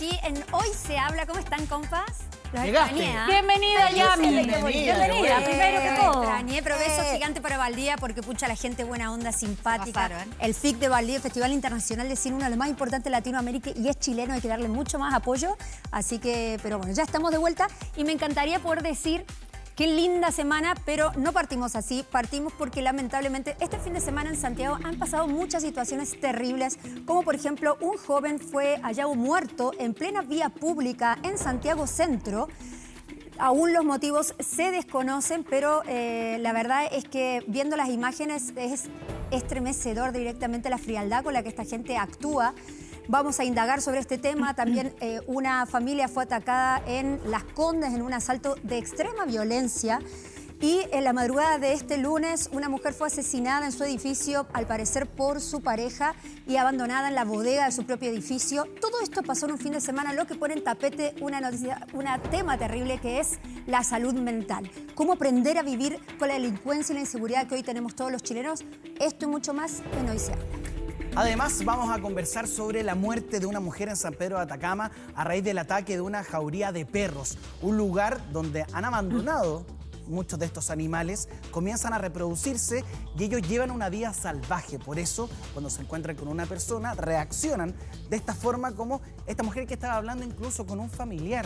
aquí en Hoy se habla. ¿Cómo están, compas? Los Llegaste. extrañé, ¿eh? Bienvenida, Yami. Bienvenida, primero que todo. Extrañé, pero beso gigante para Valdía porque pucha la gente buena onda, simpática. Pasaron. El FIC de Valdía, el Festival Internacional de Cine, uno de los más importantes de Latinoamérica y es chileno, hay que darle mucho más apoyo. Así que, pero bueno, ya estamos de vuelta y me encantaría poder decir qué linda semana, pero no partimos así. Partimos porque lamentablemente este fin de semana en Santiago han pasado muchas situaciones terribles, como por ejemplo un joven fue hallado muerto en plena vía pública en Santiago Centro. Aún los motivos se desconocen, pero la verdad es que viendo las imágenes es estremecedor directamente la frialdad con la que esta gente actúa. Vamos a indagar sobre este tema. También una familia fue atacada en Las Condes en un asalto de extrema violencia. Y en la madrugada de este lunes, una mujer fue asesinada en su edificio, al parecer por su pareja, y abandonada en la bodega de su propio edificio. Todo esto pasó en un fin de semana, lo que pone en tapete una noticia, un tema terrible que es la salud mental. Cómo aprender a vivir con la delincuencia y la inseguridad que hoy tenemos todos los chilenos. Esto y mucho más en Hoy se habla. Además, vamos a conversar sobre la muerte de una mujer en San Pedro de Atacama a raíz del ataque de una jauría de perros, un lugar donde han abandonado muchos de estos animales, comienzan a reproducirse y ellos llevan una vida salvaje. Por eso, cuando se encuentran con una persona, reaccionan de esta forma, como esta mujer que estaba hablando incluso con un familiar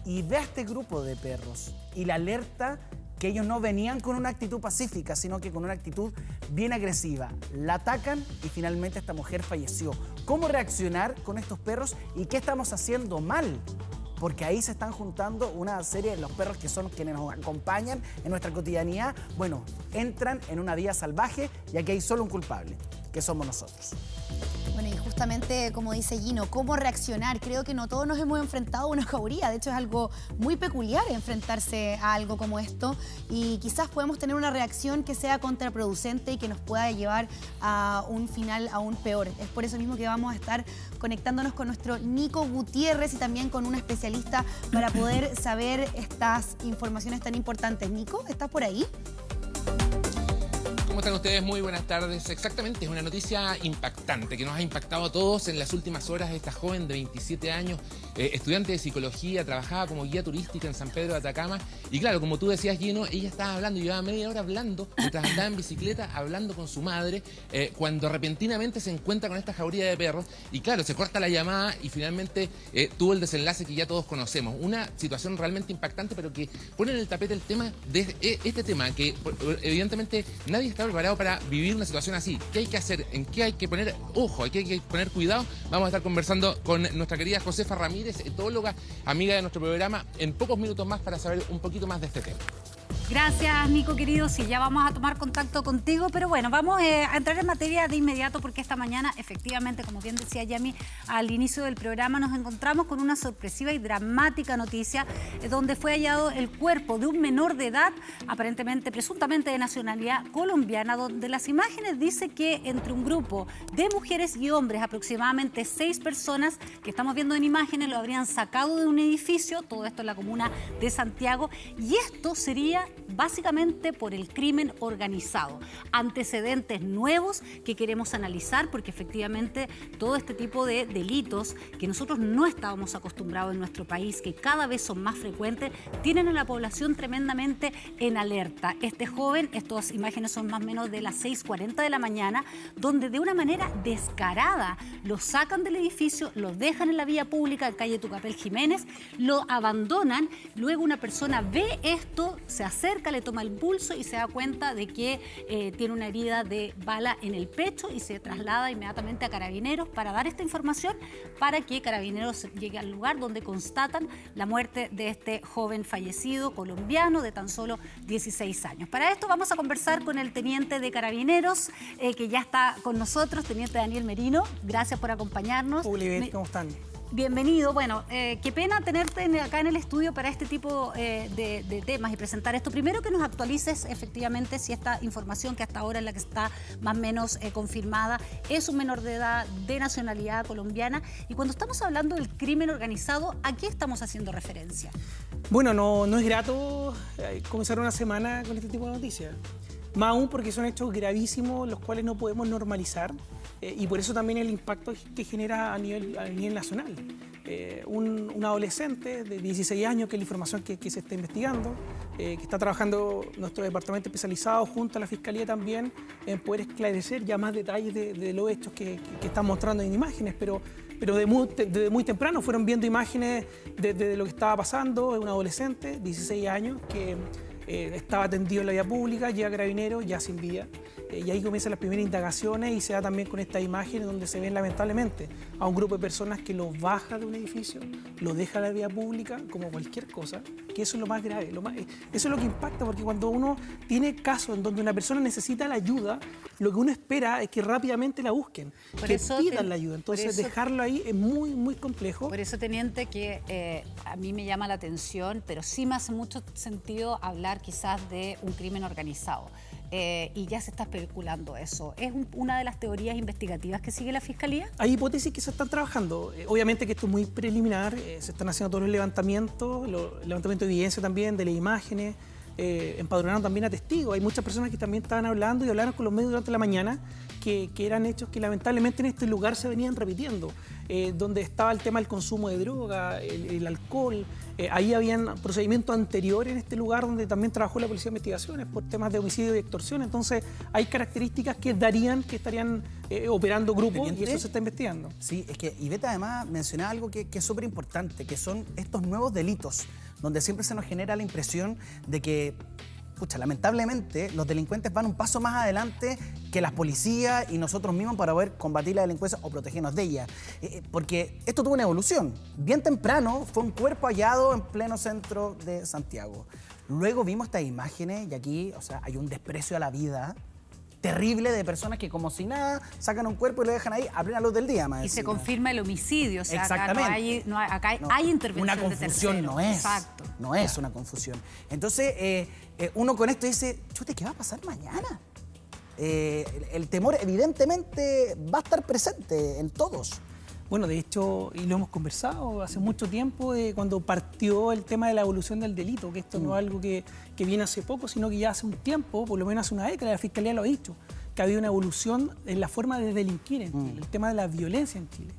y ve a este grupo de perros y la alerta que ellos no venían con una actitud pacífica, sino que con una actitud bien agresiva. La atacan y finalmente esta mujer falleció. ¿Cómo reaccionar con estos perros y qué estamos haciendo mal? Porque ahí se están juntando una serie de los perros que son quienes nos acompañan en nuestra cotidianidad. Bueno, entran en una vida salvaje y aquí hay solo un culpable, que somos nosotros. Bueno, y justamente como dice Gino, ¿cómo reaccionar? Creo que no todos nos hemos enfrentado a una jauría. De hecho, es algo muy peculiar enfrentarse a algo como esto. Y quizás podemos tener una reacción que sea contraproducente y que nos pueda llevar a un final aún peor. Es por eso mismo que vamos a estar conectándonos con nuestro Nico Gutiérrez y también con un especialista para poder saber estas informaciones tan importantes. Nico, ¿estás por ahí? ¿Cómo están ustedes? Muy buenas tardes. Exactamente, es una noticia impactante que nos ha impactado a todos en las últimas horas. Esta joven de 27 años, estudiante de psicología, trabajaba como guía turística en San Pedro de Atacama. Y claro, como tú decías, Gino, ella estaba hablando, llevaba media hora hablando, mientras andaba en bicicleta, hablando con su madre, cuando repentinamente se encuentra con esta jauría de perros. Y claro, se corta la llamada y finalmente tuvo el desenlace que ya todos conocemos. Una situación realmente impactante, pero que pone en el tapete el tema de este tema, que evidentemente nadie está preparado para vivir una situación así. ¿Qué hay que hacer? ¿En qué hay que poner ojo? ¿En qué hay que poner cuidado? Vamos a estar conversando con nuestra querida Josefa Ramírez, etóloga, amiga de nuestro programa, en pocos minutos más para saber un poquito más de este tema. Gracias, Nico, querido. Sí, ya vamos a tomar contacto contigo, pero bueno, vamos a entrar en materia de inmediato porque esta mañana, efectivamente, como bien decía Yami, al inicio del programa nos encontramos con una sorpresiva y dramática noticia donde fue hallado el cuerpo de un menor de edad, aparentemente, presuntamente de nacionalidad colombiana, donde las imágenes dicen que entre un grupo de mujeres y hombres, aproximadamente 6 personas que estamos viendo en imágenes, lo habrían sacado de un edificio, todo esto en la comuna de Santiago, y esto sería básicamente por el crimen organizado. Antecedentes nuevos que queremos analizar porque efectivamente todo este tipo de delitos que nosotros no estábamos acostumbrados en nuestro país, que cada vez son más frecuentes, tienen a la población tremendamente en alerta. Este joven, estas imágenes son más o menos de las 6:40 de la mañana, donde de una manera descarada lo sacan del edificio, lo dejan en la vía pública en calle Tucapel Jiménez, lo abandonan, luego una persona ve esto, se acerca, le toma el pulso y se da cuenta de que tiene una herida de bala en el pecho y se traslada inmediatamente a Carabineros para dar esta información para que Carabineros llegue al lugar donde constatan la muerte de este joven fallecido colombiano de tan solo 16 años. Para esto vamos a conversar con el teniente de Carabineros que ya está con nosotros, teniente Daniel Merino. Gracias por acompañarnos. ¿Cómo están? Bienvenido. Bueno, qué pena tenerte acá en el estudio para este tipo de temas y presentar esto. Primero que nos actualices efectivamente si esta información que hasta ahora es la que está más o menos confirmada es un menor de edad de nacionalidad colombiana. Y cuando estamos hablando del crimen organizado, ¿a qué estamos haciendo referencia? Bueno, no es grato comenzar una semana con este tipo de noticias. Más aún porque son hechos gravísimos los cuales no podemos normalizar y por eso también el impacto que genera a nivel nacional. un adolescente de 16 años, que es la información que se está investigando, que está trabajando nuestro departamento especializado junto a la Fiscalía también en poder esclarecer ya más detalles de los hechos que están mostrando en imágenes, pero desde muy temprano fueron viendo imágenes de lo que estaba pasando. Es un adolescente, 16 años, que estaba atendido en la vía pública, llega Carabineros ya sin vida. Y ahí comienzan las primeras indagaciones y se da también con estas imágenes donde se ven lamentablemente a un grupo de personas que lo baja de un edificio, lo deja en la vía pública como cualquier cosa, que eso es lo más grave. Eso es lo que impacta, porque cuando uno tiene casos en donde una persona necesita la ayuda, lo que uno espera es que rápidamente la busquen, que pidan la ayuda. Entonces dejarlo ahí es muy, muy complejo. Por eso, teniente, que a mí me llama la atención, pero sí me hace mucho sentido hablar quizás de un crimen organizado. Y ya se está especulando eso. ¿Es una de las teorías investigativas que sigue la Fiscalía? Hay hipótesis que se están trabajando. Obviamente que esto es muy preliminar, se están haciendo todos los levantamientos de evidencia también, de las imágenes, empadronaron también a testigos. Hay muchas personas que también estaban hablando y hablaron con los medios durante la mañana que eran hechos que lamentablemente en este lugar se venían repitiendo, donde estaba el tema del consumo de droga, el alcohol. Ahí habían procedimientos anteriores en este lugar donde también trabajó la Policía de Investigaciones por temas de homicidio y extorsión. Entonces hay características que darían que estarían operando grupos y eso se está investigando. Sí, es que Ivette además mencionaba algo que es súper importante, que son estos nuevos delitos, donde siempre se nos genera la impresión de que, pucha, lamentablemente los delincuentes van un paso más adelante que las policías y nosotros mismos para poder combatir la delincuencia o protegernos de ella. Porque esto tuvo una evolución. Bien temprano fue un cuerpo hallado en pleno centro de Santiago. Luego vimos estas imágenes y aquí, o sea, hay un desprecio a la vida terrible de personas que como si nada sacan un cuerpo y lo dejan ahí a plena luz del día. Más Y se encima. confirma el homicidio. O sea, Exactamente. acá hay intervención una de confusión terceros. no es. Exacto. No es una confusión. Entonces, uno con esto dice, chute, ¿qué va a pasar mañana? El temor evidentemente va a estar presente en todos. Bueno, de hecho, y lo hemos conversado hace mucho tiempo, cuando partió el tema de la evolución del delito, que esto no es algo que viene hace poco, sino que ya hace un tiempo, por lo menos hace una década, la Fiscalía lo ha dicho, que ha habido una evolución en la forma de delinquir en Chile, el tema de la violencia en Chile.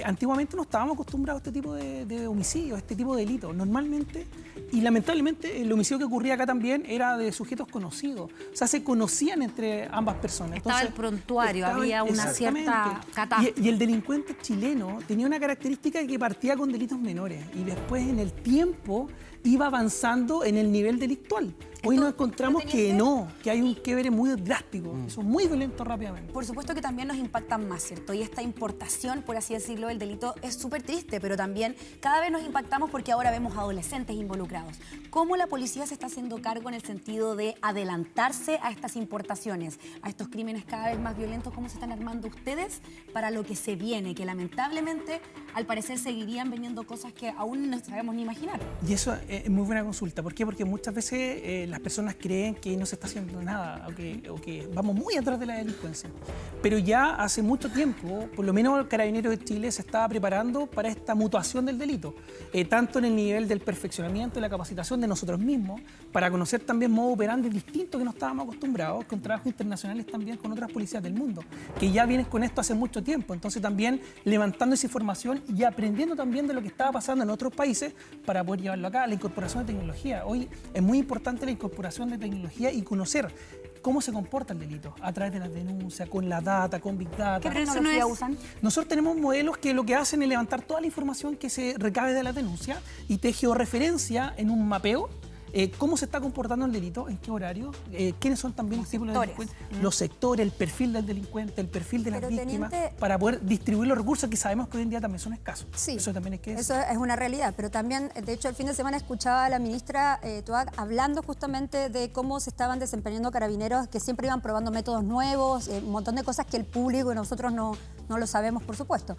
Antiguamente no estábamos acostumbrados a este tipo de homicidios, a este tipo de delitos. Normalmente, y lamentablemente, el homicidio que ocurría acá también era de sujetos conocidos. O sea, se conocían entre ambas personas. Estaba el prontuario, había una cierta catástrofe. Y el delincuente chileno tenía una característica de que partía con delitos menores y después en el tiempo iba avanzando en el nivel delictual. Hoy nos encontramos que no, que hay un quiebre muy drástico, que son muy violentos rápidamente. Por supuesto que también nos impactan más, ¿cierto? Y esta importación, por así decirlo, del delito es súper triste, pero también cada vez nos impactamos porque ahora vemos adolescentes involucrados. ¿Cómo la policía se está haciendo cargo en el sentido de adelantarse a estas importaciones, a estos crímenes cada vez más violentos? ¿Cómo se están armando ustedes para lo que se viene? Que lamentablemente, al parecer, seguirían veniendo cosas que aún no sabemos ni imaginar. Y eso es muy buena consulta. ¿Por qué? Porque muchas veces las personas creen que no se está haciendo nada o que vamos muy atrás de la delincuencia. Pero ya hace mucho tiempo, por lo menos el Carabineros de Chile se estaba preparando para esta mutuación del delito, tanto en el nivel del perfeccionamiento y la capacitación de nosotros mismos, para conocer también modos operandi distintos que no estábamos acostumbrados, con trabajos internacionales también con otras policías del mundo, que ya vienen con esto hace mucho tiempo. Entonces también levantando esa información y aprendiendo también de lo que estaba pasando en otros países para poder llevarlo acá. La incorporación de tecnología. Hoy es muy importante la incorporación de tecnología y conocer cómo se comporta el delito a través de las denuncias, con la data, con Big Data. ¿Qué tecnología usan? Nosotros tenemos modelos que lo que hacen es levantar toda la información que se recabe de la denuncia y te georreferencia en un mapeo cómo se está comportando el delito, en qué horario, quiénes son también los tipos de delincuentes, los sectores, el perfil del delincuente, el perfil de las víctimas, teniente, para poder distribuir los recursos que sabemos que hoy en día también son escasos. Sí, eso también hay que decir. Eso es una realidad, pero también, de hecho, el fin de semana escuchaba a la ministra Toac hablando justamente de cómo se estaban desempeñando carabineros, que siempre iban probando métodos nuevos, un montón de cosas que el público y nosotros no lo sabemos, por supuesto.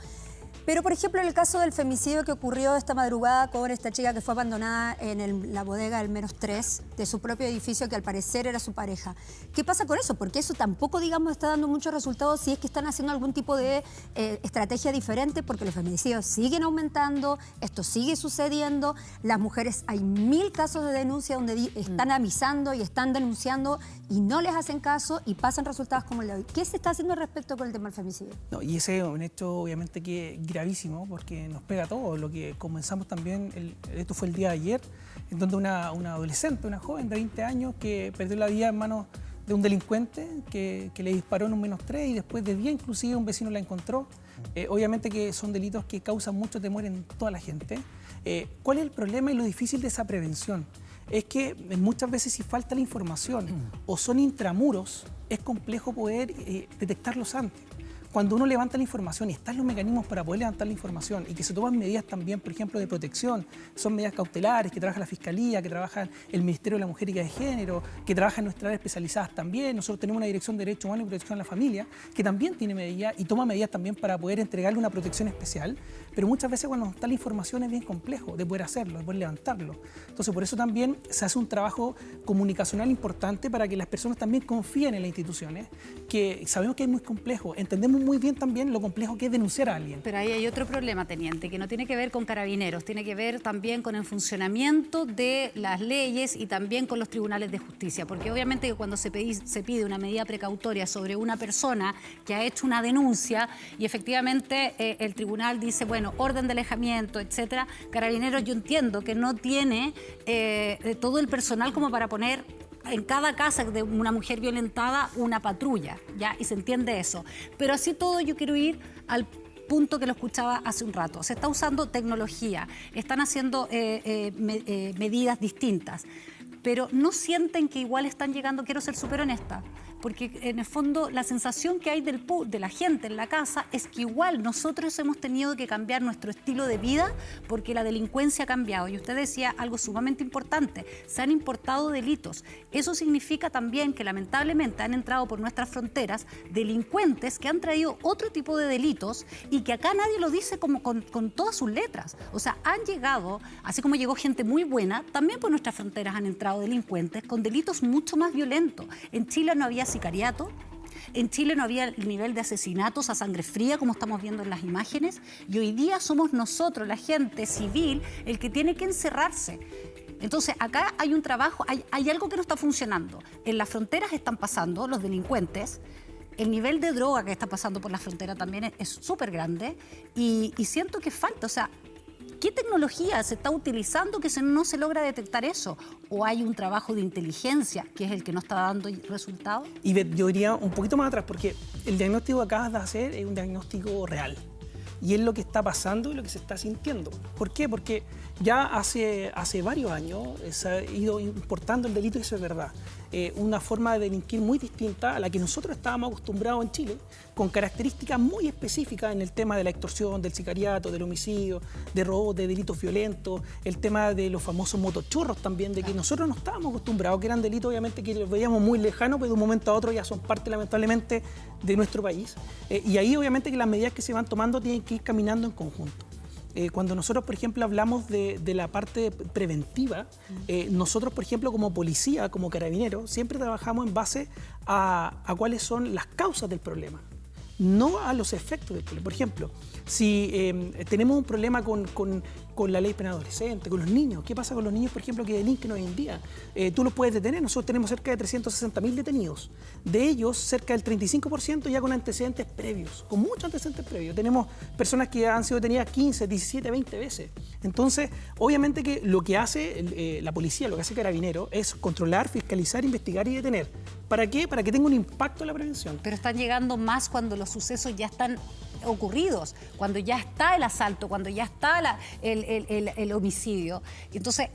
Pero, por ejemplo, en el caso del femicidio que ocurrió esta madrugada con esta chica que fue abandonada en la bodega del Menos 3 de su propio edificio, que al parecer era su pareja. ¿Qué pasa con eso? Porque eso tampoco, digamos, está dando muchos resultados si es que están haciendo algún tipo de estrategia diferente, porque los feminicidios siguen aumentando, esto sigue sucediendo, las mujeres, hay 1000 casos de denuncia donde están avisando y están denunciando y no les hacen caso y pasan resultados como el de hoy. ¿Qué se está haciendo al respecto con el tema del femicidio? No, y ese es un hecho, obviamente, que gravísimo porque nos pega a todos. Lo que comenzamos también, esto fue el día de ayer, en donde una adolescente, una joven de 20 años que perdió la vida en manos de un delincuente que le disparó en un -3 y después de día inclusive un vecino la encontró. Obviamente que son delitos que causan mucho temor en toda la gente. ¿Cuál es el problema y lo difícil de esa prevención? Es que muchas veces si falta la información o son intramuros, es complejo poder detectarlos antes. Cuando uno levanta la información y están los mecanismos para poder levantar la información y que se toman medidas también, por ejemplo, de protección, son medidas cautelares que trabaja la Fiscalía, que trabaja el Ministerio de la Mujer y de Género, que trabaja en nuestras áreas especializadas también. Nosotros tenemos una Dirección de Derechos Humanos y Protección a la Familia que también tiene medidas y toma medidas también para poder entregarle una protección especial, pero muchas veces cuando está la información es bien complejo de poder hacerlo, de poder levantarlo. Entonces, por eso también se hace un trabajo comunicacional importante para que las personas también confíen en las instituciones, que sabemos que es muy complejo, entendemos muy bien también lo complejo que es denunciar a alguien. Pero ahí hay otro problema, teniente, que no tiene que ver con Carabineros, tiene que ver también con el funcionamiento de las leyes y también con los tribunales de justicia, porque obviamente que cuando se pide una medida precautoria sobre una persona que ha hecho una denuncia y efectivamente el tribunal dice, bueno, orden de alejamiento, etcétera, Carabineros yo entiendo que no tiene todo el personal como para poner en cada casa de una mujer violentada una patrulla, ¿ya? Y se entiende eso. Pero así todo yo quiero ir al punto que lo escuchaba hace un rato. Se está usando tecnología, están haciendo medidas distintas, pero no sienten que igual están llegando, quiero ser súper honesta, porque en el fondo la sensación que hay de la gente en la casa es que igual nosotros hemos tenido que cambiar nuestro estilo de vida porque la delincuencia ha cambiado. Y usted decía algo sumamente importante, se han importado delitos. Eso significa también que lamentablemente han entrado por nuestras fronteras delincuentes que han traído otro tipo de delitos y que acá nadie lo dice como con todas sus letras. O sea, han llegado, así como llegó gente muy buena, también por nuestras fronteras han entrado delincuentes con delitos mucho más violentos. En Chile no había sicariato, en Chile no había el nivel de asesinatos a sangre fría como estamos viendo en las imágenes y hoy día somos nosotros, la gente civil, el que tiene que encerrarse. Entonces acá hay un trabajo, hay algo que no está funcionando. En las fronteras están pasando los delincuentes, el nivel de droga que está pasando por la frontera también es súper grande y siento que falta, o sea, ¿qué tecnología se está utilizando que no se logra detectar eso? ¿O hay un trabajo de inteligencia que es el que no está dando resultados? Y yo iría un poquito más atrás, porque el diagnóstico que acabas de hacer es un diagnóstico real. Y es lo que está pasando y lo que se está sintiendo. ¿Por qué? Porque ya hace varios años se ha ido importando el delito y eso es verdad. Una forma de delinquir muy distinta a la que nosotros estábamos acostumbrados en Chile, con características muy específicas en el tema de la extorsión, del sicariato, del homicidio, de robos, de delitos violentos, el tema de los famosos motochorros también, de que nosotros no estábamos acostumbrados, que eran delitos obviamente que los veíamos muy lejanos, pero de un momento a otro ya son parte lamentablemente de nuestro país. Y ahí obviamente que las medidas que se van tomando tienen que ir caminando en conjunto. Cuando nosotros, por ejemplo, hablamos de la parte preventiva, nosotros, por ejemplo, como policía, como carabineros, siempre trabajamos en base a cuáles son las causas del problema, no a los efectos del problema. Por ejemplo, si tenemos un problema con la ley penal adolescente, con los niños, ¿qué pasa con los niños, por ejemplo, que delinquen hoy en día? Tú los puedes detener, nosotros tenemos cerca de 360.000 detenidos. De ellos, cerca del 35% ya con antecedentes previos, con muchos antecedentes previos. Tenemos personas que han sido detenidas 15, 17, 20 veces. Entonces, obviamente que lo que hace la policía, lo que hace Carabineros, es controlar, fiscalizar, investigar y detener. ¿Para qué? Para que tenga un impacto en la prevención. Pero están llegando más cuando los sucesos ya están ocurridos, cuando ya está el asalto, cuando ya está el homicidio. Entonces,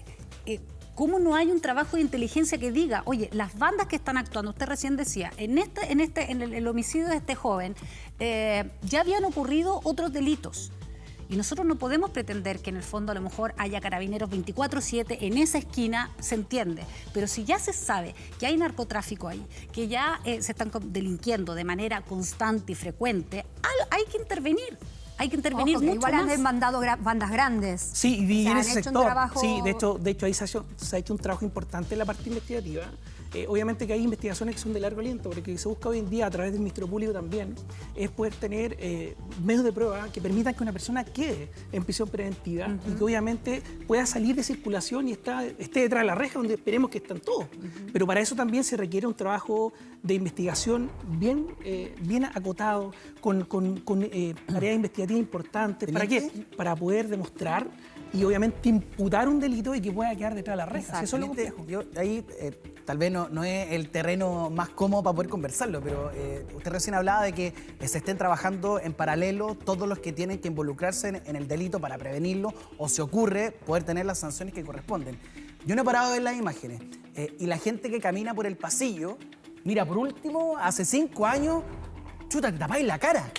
¿cómo no hay un trabajo de inteligencia que diga, oye, las bandas que están actuando, usted recién decía, en el homicidio de este joven, ya habían ocurrido otros delitos? Y nosotros no podemos pretender que en el fondo a lo mejor haya Carabineros 24/7 en esa esquina, se entiende. Pero si ya se sabe que hay narcotráfico ahí, que ya se están delinquiendo de manera constante y frecuente, hay que intervenir. Hay que intervenir mucho igual más. han mandado bandas grandes. Sí, y en ese han hecho sector. un trabajo... Sí, de hecho ahí se ha hecho un trabajo importante en la parte investigativa. Obviamente que hay investigaciones que son de largo aliento, porque lo que se busca hoy en día a través del Ministerio Público también es poder tener medios de prueba que permitan que una persona quede en prisión preventiva y que obviamente pueda salir de circulación y esté detrás de la reja, donde esperemos que están todos. Pero para eso también se requiere un trabajo de investigación bien acotado, con tareas investigativas importantes. ¿Para qué? Para poder demostrar y obviamente imputar un delito y que pueda quedar detrás de las rejas. Eso es lo complejo. Yo ahí tal vez no es el terreno más cómodo para poder conversarlo, pero usted recién hablaba de que se estén trabajando en paralelo todos los que tienen que involucrarse en el delito para prevenirlo, o se ocurre poder tener las sanciones que corresponden. Yo no he parado de ver las imágenes y la gente que camina por el pasillo, mira, por último, hace 5 años, chuta, te tapáis la cara,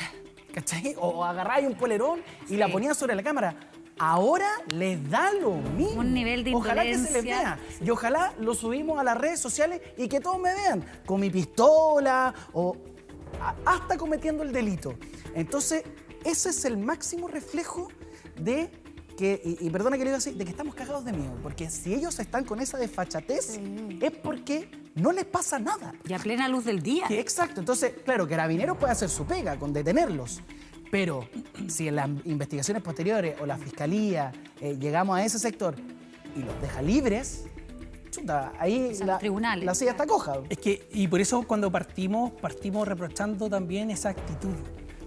¿cachai? O agarráis un polerón y la ponías sobre la cámara. Ahora les da lo mismo. Un nivel de Ojalá que se les vea. Y ojalá lo subimos a las redes sociales y que todos me vean con mi pistola o hasta cometiendo el delito. Entonces, ese es el máximo reflejo de que, y perdona que lo diga así, de que estamos cagados de miedo. Porque si ellos están con esa desfachatez, es porque no les pasa nada. Y a plena luz del día. Exacto. Entonces, claro, Carabineros puede hacer su pega con detenerlos. Pero si en las investigaciones posteriores o la fiscalía llegamos a ese sector y los deja libres, chuta, ahí la silla está coja. Es que, y por eso cuando partimos reprochando también esa actitud.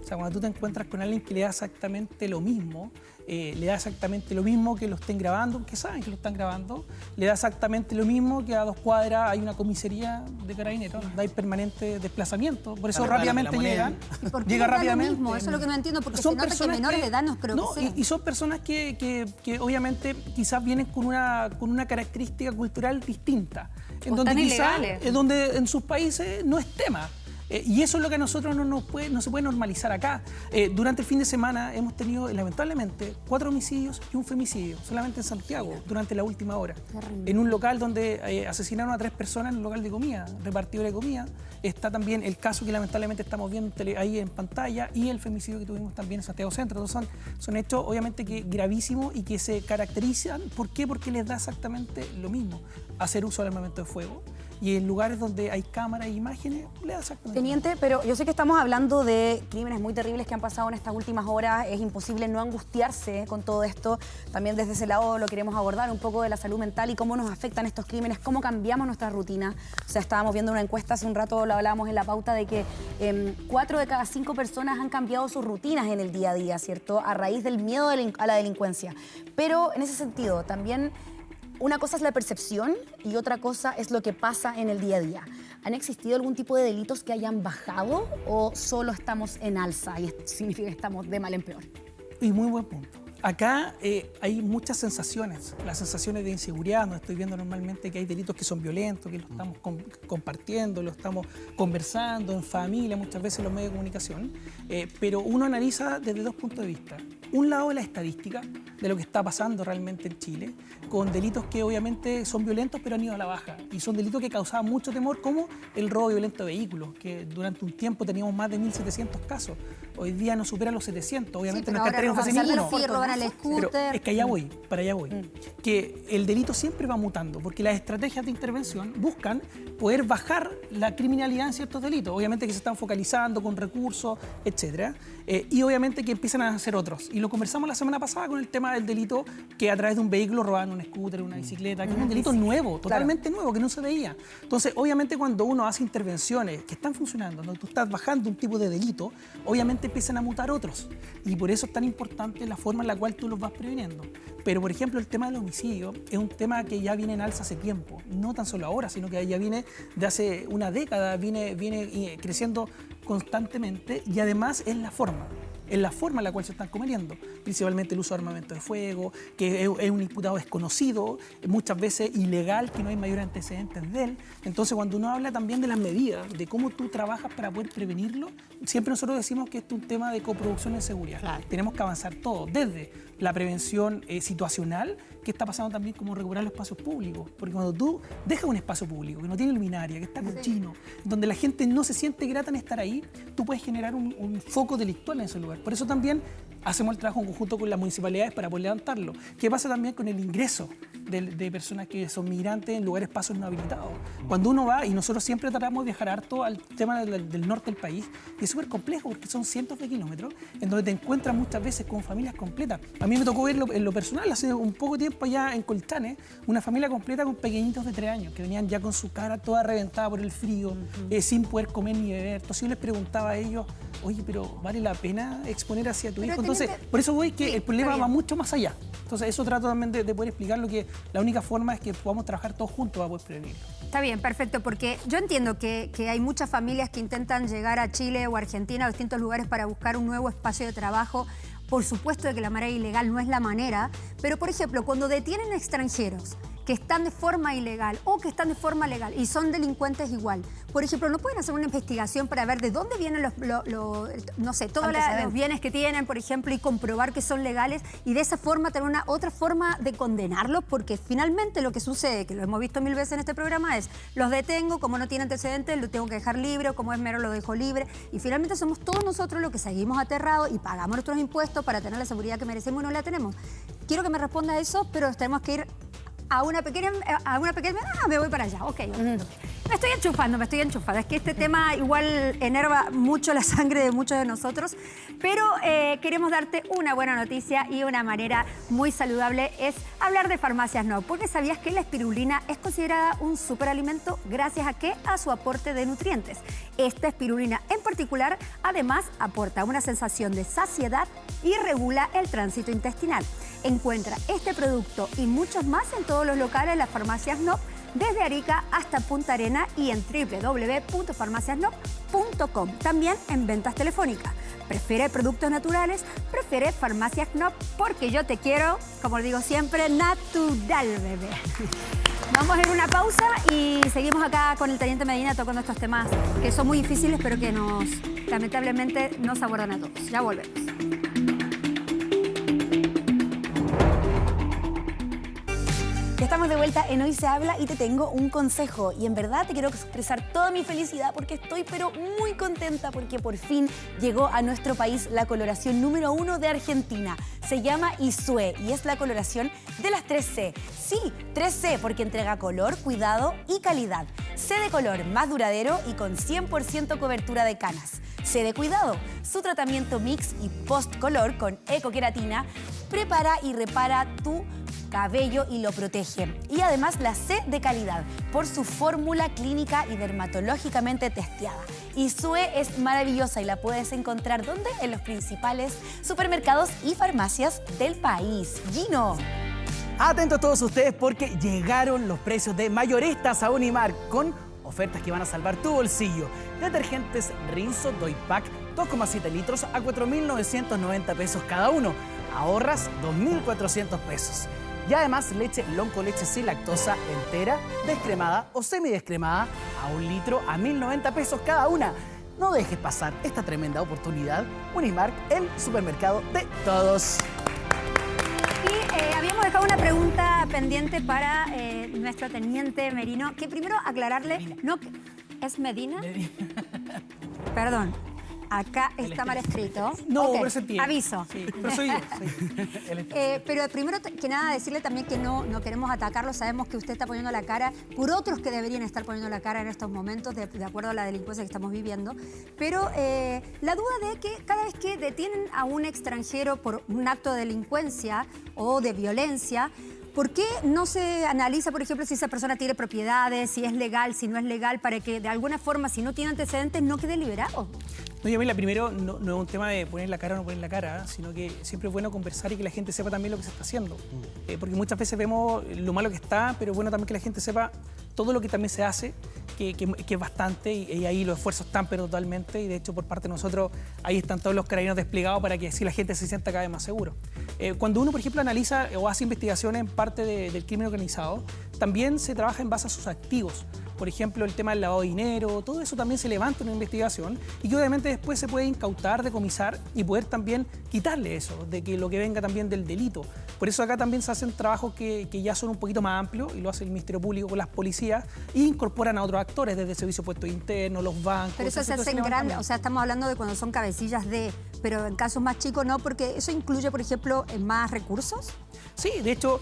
O sea, cuando tú te encuentras con alguien que le da exactamente lo mismo, le da exactamente lo mismo que lo estén grabando, que saben que lo están grabando, le da exactamente lo mismo que a 2 cuadras hay una comisaría de Carabineros, donde hay permanente desplazamiento, por eso rápidamente llegan. ¿Por qué Llega les da rápidamente. lo mismo? Eso es lo que no entiendo, porque Son se nota que personas menores de edad no creo que sean. y son personas que obviamente quizás vienen con una característica cultural distinta, en donde están quizás ilegales. donde en sus países no es tema. Y eso es lo que a nosotros no se puede normalizar acá. Durante el fin de semana hemos tenido, lamentablemente, 4 homicidios y un femicidio, solamente en Santiago, durante la última hora. Terrible. En un local donde asesinaron a 3 personas, en un local de comida, repartidor de comida. Está también el caso que lamentablemente estamos viendo ahí en pantalla y el femicidio que tuvimos también en Santiago Centro. Entonces son hechos obviamente que gravísimos y que se caracterizan. ¿Por qué? Porque les da exactamente lo mismo hacer uso del armamento de fuego. Y en lugares donde hay cámaras e imágenes, le da exactamente. Teniente, pero yo sé que estamos hablando de crímenes muy terribles que han pasado en estas últimas horas. Es imposible no angustiarse con todo esto. También desde ese lado lo queremos abordar, un poco de la salud mental y cómo nos afectan estos crímenes, cómo cambiamos nuestra rutina. O sea, estábamos viendo una encuesta hace un rato, lo hablábamos en la pauta, de que 4 de cada 5 personas han cambiado sus rutinas en el día a día, ¿cierto? A raíz del miedo a la delincuencia. Pero en ese sentido, también una cosa es la percepción y otra cosa es lo que pasa en el día a día. ¿Han existido algún tipo de delitos que hayan bajado o solo estamos en alza y esto significa que estamos de mal en peor? Y muy buen punto. Acá hay muchas sensaciones, las sensaciones de inseguridad. No estoy viendo normalmente que hay delitos que son violentos, que lo estamos compartiendo, lo estamos conversando en familia, muchas veces en los medios de comunicación. Pero uno analiza desde 2 puntos de vista. Un lado es la estadística de lo que está pasando realmente en Chile, con delitos que obviamente son violentos pero han ido a la baja. Y son delitos que causaban mucho temor, como el robo violento de vehículos, que durante un tiempo teníamos más de 1.700 casos. Hoy día no supera los 700. Obviamente Sí, no pero está ahora fácil ninguno. roban al Pero scooter. es que allá voy, para allá voy. Que el delito siempre va mutando, porque las estrategias de intervención buscan poder bajar la criminalidad en ciertos delitos. Obviamente que se están focalizando con recursos, etcétera. Y obviamente que empiezan a hacer otros. Y lo conversamos la semana pasada con el tema del delito que a través de un vehículo roban un scooter, una bicicleta, que es un delito nuevo, totalmente nuevo, que no se veía. Entonces, obviamente cuando uno hace intervenciones que están funcionando, cuando tú estás bajando un tipo de delito, obviamente empiezan a mutar otros. Y por eso es tan importante la forma en la cual tú los vas previniendo. Pero, por ejemplo, el tema del homicidio es un tema que ya viene en alza hace tiempo. No tan solo ahora, sino que ya viene de hace una década, viene creciendo constantemente, y además es la forma en la cual se están cometiendo, principalmente el uso de armamento de fuego, que es un imputado desconocido, muchas veces ilegal, que no hay mayores antecedentes de él. Entonces, cuando uno habla también de las medidas, de cómo tú trabajas para poder prevenirlo, siempre nosotros decimos que esto es un tema de coproducción en seguridad. Claro. Tenemos que avanzar todo, desde la prevención situacional, que está pasando también como recuperar los espacios públicos, porque cuando tú dejas un espacio público que no tiene luminaria, que está cochino, donde la gente no se siente grata en estar ahí, tú puedes generar un foco delictual en ese lugar. lugar. Por eso también hacemos el trabajo en conjunto con las municipalidades para poder levantarlo. ¿Qué pasa también con el ingreso de personas que son migrantes en lugares pasos no habilitados? Cuando uno va, y nosotros siempre tratamos de viajar harto al tema del norte del país, y es súper complejo porque son cientos de kilómetros en donde te encuentras muchas veces con familias completas. A mí me tocó verlo en lo personal, hace un poco tiempo allá en Colchane, una familia completa con pequeñitos de 3 años, que venían ya con su cara toda reventada por el frío, sin poder comer ni beber. Entonces yo les preguntaba a ellos, oye, pero ¿vale la pena exponer hacia tu hijo? Entonces, por eso voy que el problema va mucho más allá. Entonces, eso trato también de poder explicarlo, que la única forma es que podamos trabajar todos juntos para poder prevenirlo. Está bien, perfecto, porque yo entiendo que hay muchas familias que intentan llegar a Chile o Argentina, a distintos lugares para buscar un nuevo espacio de trabajo. Por supuesto de que la manera ilegal no es la manera, pero por ejemplo, cuando detienen a extranjeros que están de forma ilegal o que están de forma legal y son delincuentes igual, por ejemplo, ¿no pueden hacer una investigación para ver de dónde vienen no sé, todos los bienes que tienen, por ejemplo, y comprobar que son legales y de esa forma tener una otra forma de condenarlos? Porque finalmente lo que sucede, que lo hemos visto 1000 veces en este programa, es los detengo, como no tiene antecedentes, lo tengo que dejar libre, o como es mero, lo dejo libre, y finalmente somos todos nosotros los que seguimos aterrados y pagamos nuestros impuestos para tener la seguridad que merecemos y no la tenemos. Quiero que me responda a eso, pero tenemos que ir a una pequeña... me voy para allá, ok. Me estoy enchufando. Es que este tema igual enerva mucho la sangre de muchos de nosotros, pero queremos darte una buena noticia y una manera muy saludable es hablar de Farmacias Nopp, porque ¿sabías que la espirulina es considerada un superalimento gracias a qué? A su aporte de nutrientes. Esta espirulina en particular, además, aporta una sensación de saciedad y regula el tránsito intestinal. Encuentra este producto y muchos más en todos los locales de las Farmacias Nopp, desde Arica hasta Punta Arena y en www.farmaciasnopp.com. También en ventas telefónicas. ¿Prefiere productos naturales? Prefiere Farmacias Nopp, porque yo te quiero, como digo siempre, natural, bebé. Vamos a ir a una pausa y seguimos acá con el Teniente Medina tocando estos temas que son muy difíciles, pero que lamentablemente nos abordan a todos. Ya volvemos. Ya estamos de vuelta en Hoy se habla y te tengo un consejo. Y en verdad te quiero expresar toda mi felicidad porque estoy pero muy contenta porque por fin llegó a nuestro país la coloración número 1 de Argentina. Se llama Isue y es la coloración de las 3C. Sí, 3C porque entrega color, cuidado y calidad. C de color, más duradero y con 100% cobertura de canas. C de cuidado, su tratamiento mix y post-color con ecoqueratina prepara y repara tu cabello y lo protege. Y además la C de calidad, por su fórmula clínica y dermatológicamente testeada. Isue es maravillosa y la puedes encontrar ¿dónde? En los principales supermercados y farmacias del país. Gino. Atentos todos ustedes porque llegaron los precios de mayoristas a Unimark con ofertas que van a salvar tu bolsillo. Detergentes Rinso Doypack 2,7 litros a 4.990 pesos cada uno. Ahorras 2.400 pesos. Y además leche Lonco Leche sin lactosa entera, descremada o semidescremada a 1 litro a 1.090 pesos cada una. No dejes pasar esta tremenda oportunidad. Unimark, el supermercado de todos. Y habíamos dejado una pregunta pendiente para nuestro Teniente Merino, que primero aclararle, Medina. no, ¿es Medina? Perdón. Acá está mal escrito. No, Ok, pero se entiende. aviso. Sí, pero soy yo. Pero primero que nada decirle también que no queremos atacarlo. Sabemos que usted está poniendo la cara por otros que deberían estar poniendo la cara en estos momentos de acuerdo a la delincuencia que estamos viviendo. Pero la duda de que cada vez que detienen a un extranjero por un acto de delincuencia o de violencia, ¿por qué no se analiza, por ejemplo, si esa persona tiene propiedades, si es legal, si no es legal, para que de alguna forma, si no tiene antecedentes, no quede liberado? No, Yamila, primero no es un tema de poner la cara o no poner la cara, sino que siempre es bueno conversar y que la gente sepa también lo que se está haciendo. Porque muchas veces vemos lo malo que está, pero es bueno también que la gente sepa todo lo que también se hace, que es bastante, y ahí los esfuerzos están pero totalmente, y de hecho por parte de nosotros ahí están todos los carabineros desplegados para que así la gente se sienta cada vez más seguro. Cuando uno, por ejemplo, analiza o hace investigaciones en parte del crimen organizado, también se trabaja en base a sus activos. Por ejemplo, el tema del lavado de dinero, todo eso también se levanta en una investigación y que obviamente después se puede incautar, decomisar y poder también quitarle eso, de que lo que venga también del delito. Por eso acá también se hacen trabajos que ya son un poquito más amplios y lo hace el Ministerio Público con las policías e incorporan a otros actores desde el Servicio de Puestos Internos, los bancos. Pero eso se hace en grande, o sea, estamos hablando de cuando son cabecillas de pero en casos más chicos no, porque eso incluye, por ejemplo, más recursos. Sí, de hecho,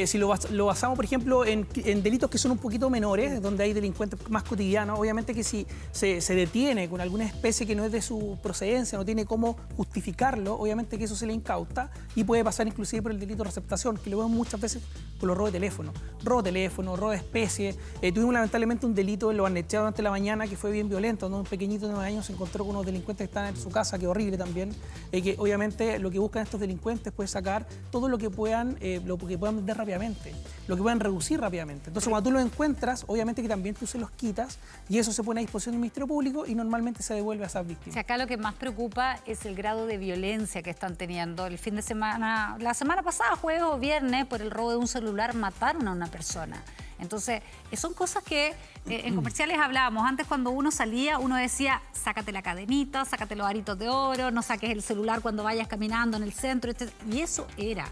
si lo basamos, por ejemplo, en delitos que son un poquito menores, donde hay delincuentes más cotidianos, obviamente que si se detiene con alguna especie que no es de su procedencia, no tiene cómo justificarlo, obviamente que eso se le incauta y puede pasar inclusive por el delito de receptación, que lo vemos muchas veces por los robos de teléfono. Robo de teléfono, robo de especie. Tuvimos lamentablemente un delito en Lo Barnechea durante la mañana que fue bien violento, donde un pequeñito de 9 años se encontró con unos delincuentes que estaban en su casa, que horrible también, que obviamente lo que buscan estos delincuentes es sacar todo lo que puedan vender rápidamente, lo que puedan reducir rápidamente. Entonces, cuando tú los encuentras, obviamente que también tú se los quitas y eso se pone a disposición del Ministerio Público y normalmente se devuelve a esas víctimas. O sea, acá lo que más preocupa es el grado de violencia que están teniendo. El fin de semana, la semana pasada, jueves o viernes, por el robo de un celular, mataron a una persona. Entonces, son cosas que en comerciales hablábamos. Antes, cuando uno salía, uno decía, sácate la cadenita, sácate los aritos de oro, no saques el celular cuando vayas caminando en el centro, etc. Y eso era.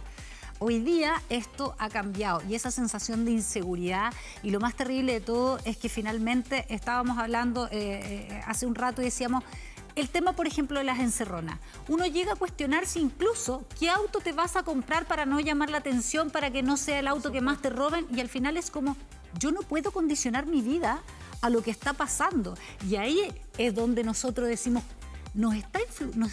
Hoy día esto ha cambiado y esa sensación de inseguridad, y lo más terrible de todo es que finalmente estábamos hablando hace un rato y decíamos, el tema, por ejemplo, de las encerronas. Uno llega a cuestionarse incluso qué auto te vas a comprar para no llamar la atención, para que no sea el auto que más te roben, y al final es como, yo no puedo condicionar mi vida a lo que está pasando. Y ahí es donde nosotros decimos, nos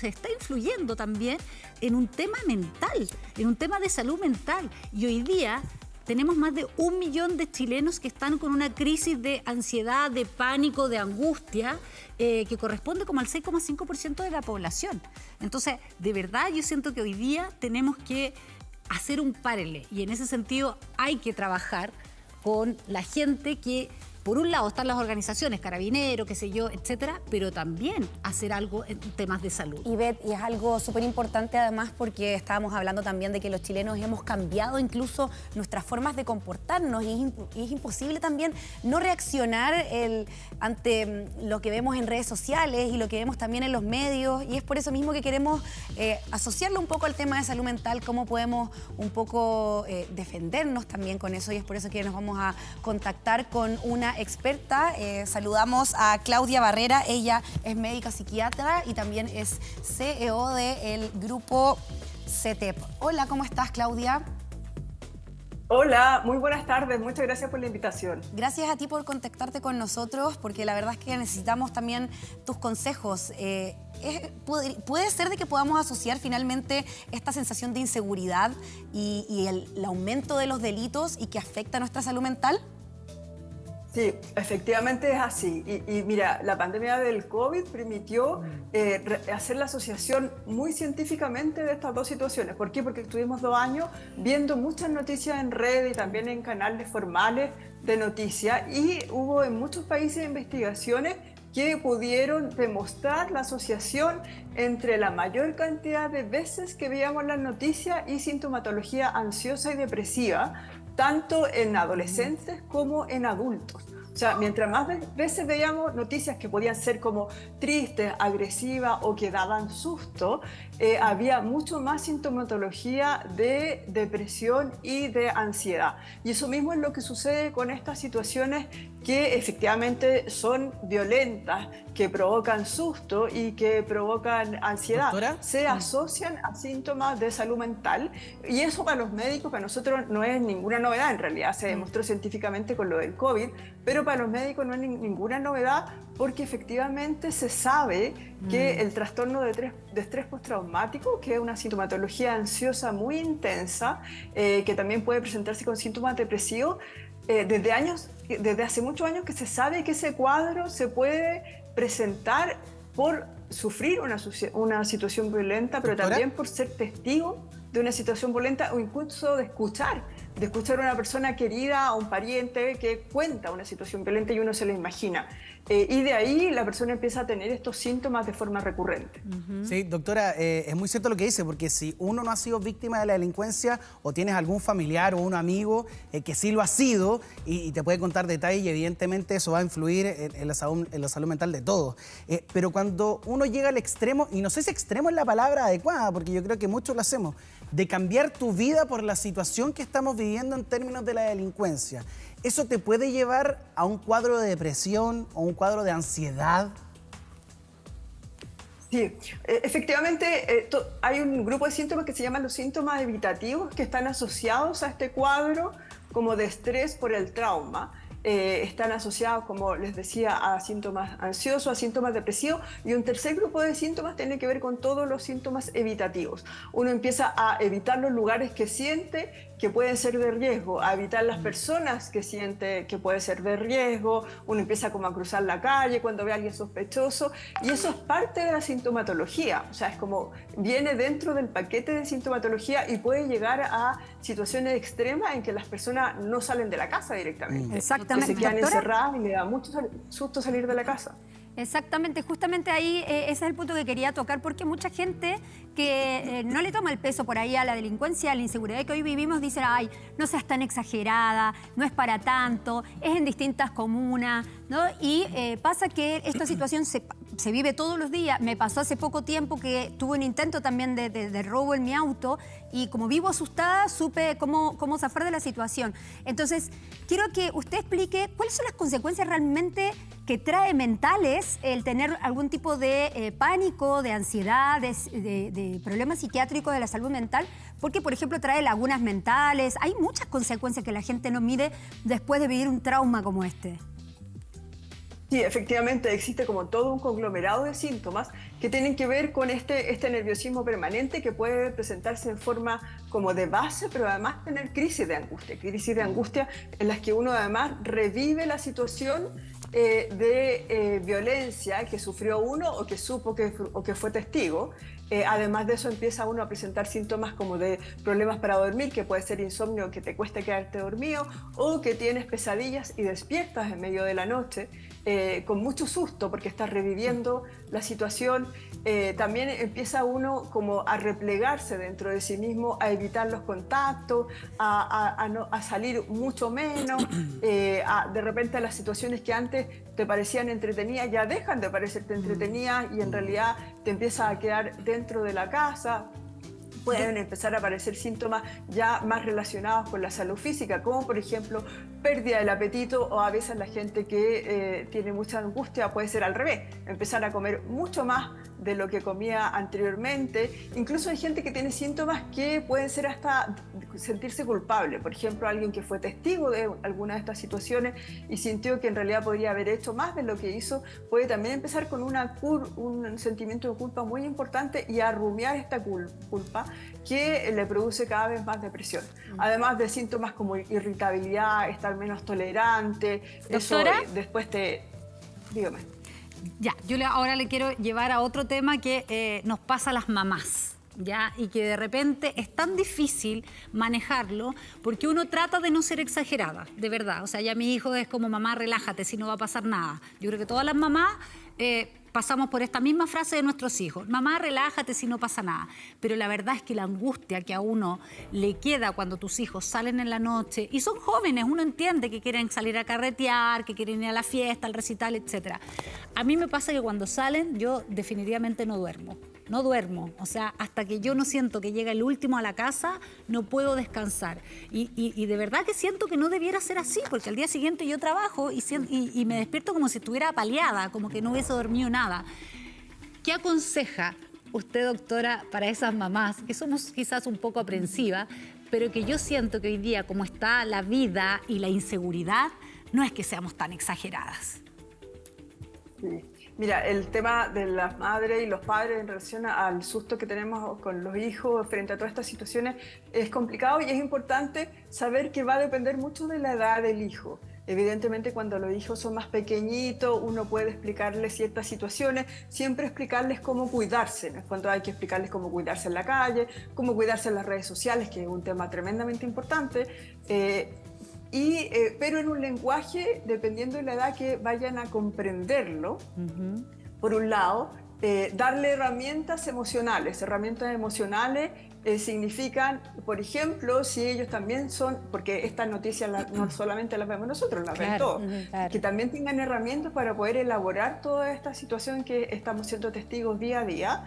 está influyendo también en un tema mental, en un tema de salud mental. Y hoy día tenemos más de 1 millón de chilenos que están con una crisis de ansiedad, de pánico, de angustia, que corresponde como al 6,5% de la población. Entonces, de verdad, yo siento que hoy día tenemos que hacer un párele, y en ese sentido hay que trabajar con la gente que, por un lado, están las organizaciones, Carabineros, qué sé yo, etcétera, pero también hacer algo en temas de salud. Y Beth, y es algo súper importante además porque estábamos hablando también de que los chilenos hemos cambiado incluso nuestras formas de comportarnos y es imposible también no reaccionar ante lo que vemos en redes sociales y lo que vemos también en los medios, y es por eso mismo que queremos asociarlo un poco al tema de salud mental, cómo podemos un poco defendernos también con eso, y es por eso que nos vamos a contactar con una experta. Saludamos a Claudia Barrera, ella es médica psiquiatra y también es CEO del grupo CETEP. Hola, ¿cómo estás, Claudia? Hola, muy buenas tardes, muchas gracias por la invitación. Gracias a ti por contactarte con nosotros, porque la verdad es que necesitamos también tus consejos. ¿Puede ser de que podamos asociar finalmente esta sensación de inseguridad y el aumento de los delitos y que afecta a nuestra salud mental? Sí, efectivamente es así. Y mira, la pandemia del COVID permitió hacer la asociación muy científicamente de estas dos situaciones. ¿Por qué? Porque estuvimos 2 años viendo muchas noticias en red y también en canales formales de noticias, y hubo en muchos países investigaciones que pudieron demostrar la asociación entre la mayor cantidad de veces que veíamos las noticias y sintomatología ansiosa y depresiva, tanto en adolescentes como en adultos. O sea, mientras más veces veíamos noticias que podían ser como tristes, agresivas o que daban susto, había mucho más sintomatología de depresión y de ansiedad. Y eso mismo es lo que sucede con estas situaciones que efectivamente son violentas, que provocan susto y que provocan ansiedad. ¿Doctora? Se asocian a síntomas de salud mental, y eso para los médicos, para nosotros no es ninguna novedad, en realidad se demostró científicamente con lo del COVID, pero para los médicos no es ninguna novedad, porque efectivamente se sabe que el trastorno de estrés postraumático, que es una sintomatología ansiosa muy intensa, que también puede presentarse con síntomas depresivos, desde hace muchos años que se sabe que ese cuadro se puede presentar por sufrir una situación violenta, pero ¿Doctora? también por ser testigo de una situación violenta, o incluso de escuchar a una persona querida, a un pariente que cuenta una situación violenta y uno se la imagina. Y de ahí la persona empieza a tener estos síntomas de forma recurrente. Sí, doctora, es muy cierto lo que dice, porque si uno no ha sido víctima de la delincuencia o tienes algún familiar o un amigo que sí lo ha sido y te puede contar detalles, y evidentemente eso va a influir en la salud mental de todos. Pero cuando uno llega al extremo, y no sé si extremo es la palabra adecuada, porque yo creo que muchos lo hacemos, de cambiar tu vida por la situación que estamos viviendo en términos de la delincuencia, ¿eso te puede llevar a un cuadro de depresión o un cuadro de ansiedad? Sí, efectivamente hay un grupo de síntomas que se llaman los síntomas evitativos que están asociados a este cuadro como de estrés por el trauma. Están asociados, como les decía, a síntomas ansiosos, a síntomas depresivos, y un tercer grupo de síntomas tiene que ver con todos los síntomas evitativos. Uno empieza a evitar los lugares que siente que pueden ser de riesgo, a evitar las personas que siente que puede ser de riesgo. Uno empieza como a cruzar la calle cuando ve a alguien sospechoso, y eso es parte de la sintomatología. O sea, es como viene dentro del paquete de sintomatología y puede llegar a situaciones extremas en que las personas no salen de la casa directamente. Exactamente. Que se quedan Doctora, encerradas y le da mucho susto salir de la casa. exactamente, justamente ahí ese es el punto que quería tocar, porque mucha gente que no le toma el peso por ahí a la delincuencia, a la inseguridad que hoy vivimos, dice, ay, no seas tan exagerada, no es para tanto, es en distintas comunas, ¿no? Y pasa que esta situación se vive todos los días. Me pasó hace poco tiempo que tuve un intento también de robo en mi auto, y como vivo asustada, supe cómo zafar de la situación. Entonces, quiero que usted explique cuáles son las consecuencias realmente que trae mentales el tener algún tipo de pánico, de ansiedad, de problemas psiquiátricos de la salud mental, porque, por ejemplo, trae lagunas mentales. Hay muchas consecuencias que la gente no mide después de vivir un trauma como este. Sí, efectivamente existe como todo un conglomerado de síntomas que tienen que ver con este nerviosismo permanente que puede presentarse en forma como de base, pero además tener crisis de angustia en las que uno además revive la situación de violencia que sufrió uno o que supo o que fue testigo. Además de eso empieza uno a presentar síntomas como de problemas para dormir, que puede ser insomnio, que te cuesta quedarte dormido, o que tienes pesadillas y despiertas en medio de la noche con mucho susto porque estás reviviendo la situación. También empieza uno como a replegarse dentro de sí mismo, a evitar los contactos, a salir mucho menos. De repente las situaciones que antes te parecían entretenidas ya dejan de parecerte entretenidas y en realidad te empiezas a quedar dentro de la casa. Pueden empezar a aparecer síntomas ya más relacionados con la salud física, como por ejemplo pérdida del apetito, o a veces la gente que tiene mucha angustia puede ser al revés, empezar a comer mucho más de lo que comía anteriormente. Incluso hay gente que tiene síntomas que pueden ser hasta sentirse culpable. Por ejemplo, alguien que fue testigo de alguna de estas situaciones y sintió que en realidad podría haber hecho más de lo que hizo, puede también empezar con un sentimiento de culpa muy importante y a rumiar esta culpa que le produce cada vez más depresión. Además de síntomas como irritabilidad, estar menos tolerante. Doctora, eso después dígame. Ya, ahora le quiero llevar a otro tema que nos pasa a las mamás, ¿ya? Y que de repente es tan difícil manejarlo porque uno trata de no ser exagerada, de verdad. O sea, ya mi hijo es como, mamá, relájate, si no va a pasar nada. Yo creo que todas las mamás pasamos por esta misma frase de nuestros hijos. Mamá, relájate, si no pasa nada. Pero la verdad es que la angustia que a uno le queda cuando tus hijos salen en la noche, y son jóvenes, uno entiende que quieren salir a carretear, que quieren ir a la fiesta, al recital, etc. A mí me pasa que cuando salen, yo definitivamente no duermo. No duermo, o sea, hasta que yo no siento que llega el último a la casa, no puedo descansar. Y de verdad que siento que no debiera ser así, porque al día siguiente yo trabajo y me despierto como si estuviera apaleada, como que no hubiese dormido nada. ¿Qué aconseja usted, doctora, para esas mamás, que somos quizás un poco aprensivas, pero que yo siento que hoy día, como está la vida y la inseguridad, no es que seamos tan exageradas? Sí. Mira, el tema de las madres y los padres en relación al susto que tenemos con los hijos frente a todas estas situaciones es complicado, y es importante saber que va a depender mucho de la edad del hijo. Evidentemente, cuando los hijos son más pequeñitos, uno puede explicarles ciertas situaciones, siempre explicarles cómo cuidarse. En el fondo hay que explicarles cómo cuidarse en la calle, cómo cuidarse en las redes sociales, que es un tema tremendamente importante. Pero en un lenguaje, dependiendo de la edad que vayan a comprenderlo, por un lado, darle herramientas emocionales. Herramientas emocionales significan, por ejemplo, si ellos también son, porque estas noticias no solamente las vemos nosotros, las ven todos, que también tengan herramientas para poder elaborar toda esta situación que estamos siendo testigos día a día.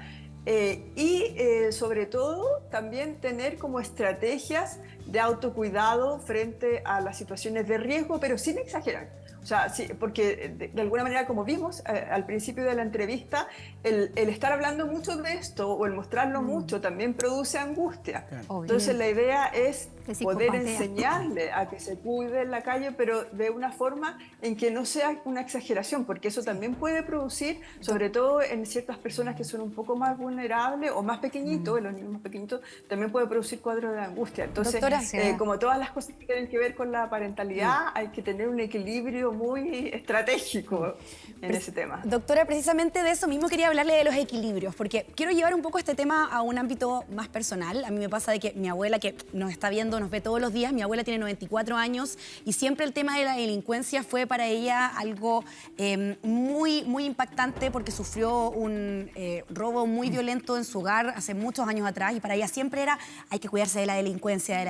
Sobre todo también tener como estrategias de autocuidado frente a las situaciones de riesgo, pero sin exagerar. O sea, sí, porque de alguna manera, como vimos al principio de la entrevista, el estar hablando mucho de esto o el mostrarlo mucho también produce angustia. Claro. Entonces la idea es Es poder psicopatía. enseñarle a que se cuide en la calle, pero de una forma en que no sea una exageración, porque eso también puede producir, sobre todo en ciertas personas que son un poco más vulnerables o más pequeñitos, en los niños más pequeñitos, también puede producir cuadros de angustia. Entonces, Doctora, como todas las cosas que tienen que ver con la parentalidad, hay que tener un equilibrio muy estratégico en ese tema. Doctora, precisamente de eso mismo quería hablarle de los equilibrios, porque quiero llevar un poco este tema a un ámbito más personal. A mí me pasa de que mi abuela, que nos está viendo, nos ve todos los días, mi abuela tiene 94 años y siempre el tema de la delincuencia fue para ella algo muy, muy impactante porque sufrió un robo muy violento en su hogar hace muchos años atrás y para ella siempre era hay que cuidarse de la delincuencia,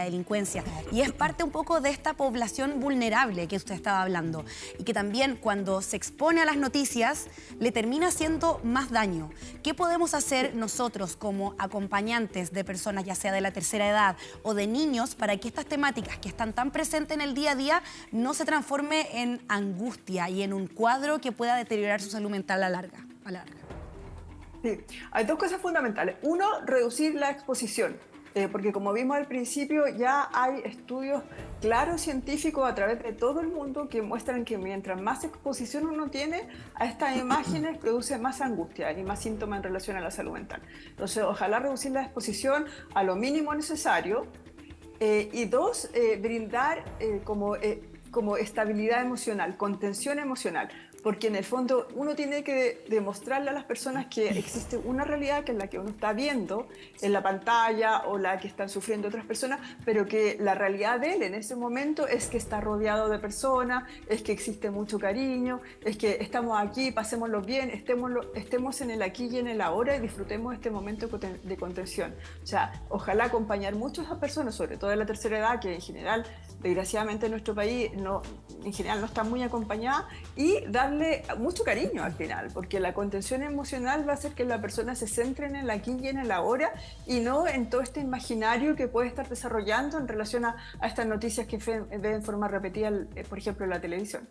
Y es parte un poco de esta población vulnerable que usted estaba hablando y que también cuando se expone a las noticias le termina haciendo más daño. ¿Qué podemos hacer nosotros como acompañantes de personas, ya sea de la tercera edad o de niños, para que estas temáticas que están tan presentes en el día a día no se transforme en angustia y en un cuadro que pueda deteriorar su salud mental a larga? Sí, hay dos cosas fundamentales. Uno, reducir la exposición. Porque como vimos al principio, ya hay estudios claros científicos a través de todo el mundo que muestran que mientras más exposición uno tiene a estas imágenes, produce más angustia y más síntomas en relación a la salud mental. Entonces, ojalá reducir la exposición a lo mínimo necesario. Y dos, brindar como estabilidad emocional, contención emocional. Porque en el fondo uno tiene que demostrarle a las personas que existe una realidad que es la que uno está viendo en la pantalla o la que están sufriendo otras personas, pero que la realidad de él en ese momento es que está rodeado de personas, es que existe mucho cariño, es que estamos aquí, pasémoslo bien, estemos en el aquí y en el ahora y disfrutemos este momento de contención. O sea, ojalá acompañar mucho a esas personas, sobre todo de la tercera edad, que en general, desgraciadamente en nuestro país, en general no está muy acompañada, y darle mucho cariño al final, porque la contención emocional va a hacer que la persona se centre en el aquí y en el ahora y no en todo este imaginario que puede estar desarrollando en relación a estas noticias que ve en forma repetida, por ejemplo, en la televisión.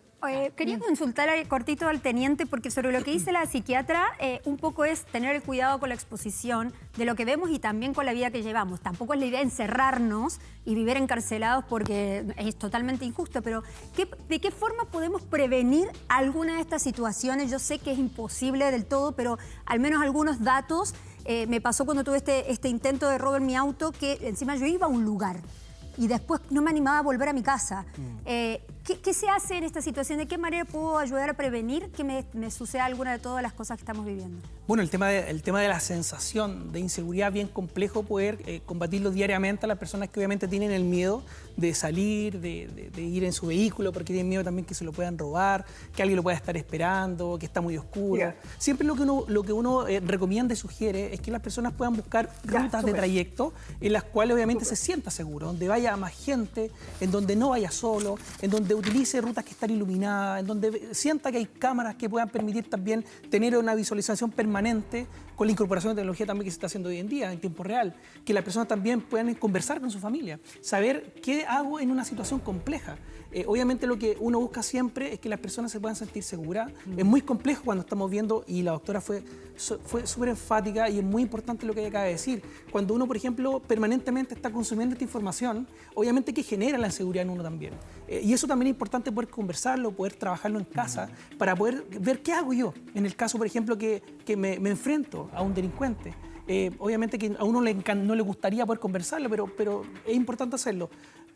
Quería consultar cortito al teniente, porque sobre lo que dice la psiquiatra, un poco es tener el cuidado con la exposición de lo que vemos y también con la vida que llevamos. Tampoco es la idea encerrarnos y vivir encarcelados porque es totalmente injusto, pero ¿de qué forma podemos prevenir alguna de estas situaciones? Yo sé que es imposible del todo, pero al menos algunos datos. Me pasó cuando tuve este intento de robo en mi auto, que encima yo iba a un lugar y después no me animaba a volver a mi casa. ¿Qué se hace en esta situación? ¿De qué manera puedo ayudar a prevenir que me suceda alguna de todas las cosas que estamos viviendo? Bueno, el tema de la sensación de inseguridad, bien complejo poder combatirlo diariamente a las personas que obviamente tienen el miedo de salir, de ir en su vehículo, porque tienen miedo también que se lo puedan robar, que alguien lo pueda estar esperando, que está muy oscuro. Yeah. Siempre lo que uno recomienda y sugiere es que las personas puedan buscar rutas de trayecto en las cuales obviamente se sienta seguro, donde vaya más gente, en donde no vaya solo, en donde utilice rutas que están iluminadas, en donde sienta que hay cámaras que puedan permitir también tener una visualización permanente con la incorporación de tecnología también que se está haciendo hoy en día, en tiempo real, que las personas también puedan conversar con su familia, saber qué hago en una situación compleja. Obviamente lo que uno busca siempre es que las personas se puedan sentir seguras. Es muy complejo cuando estamos viendo, y la doctora fue súper enfática, y es muy importante lo que ella acaba de decir. Cuando uno, por ejemplo, permanentemente está consumiendo esta información, obviamente que genera la inseguridad en uno también. Y eso también es importante poder conversarlo, poder trabajarlo en casa, para poder ver qué hago yo. En el caso, por ejemplo, que me enfrento a un delincuente. Obviamente que a uno no le gustaría poder conversarlo, pero es importante hacerlo.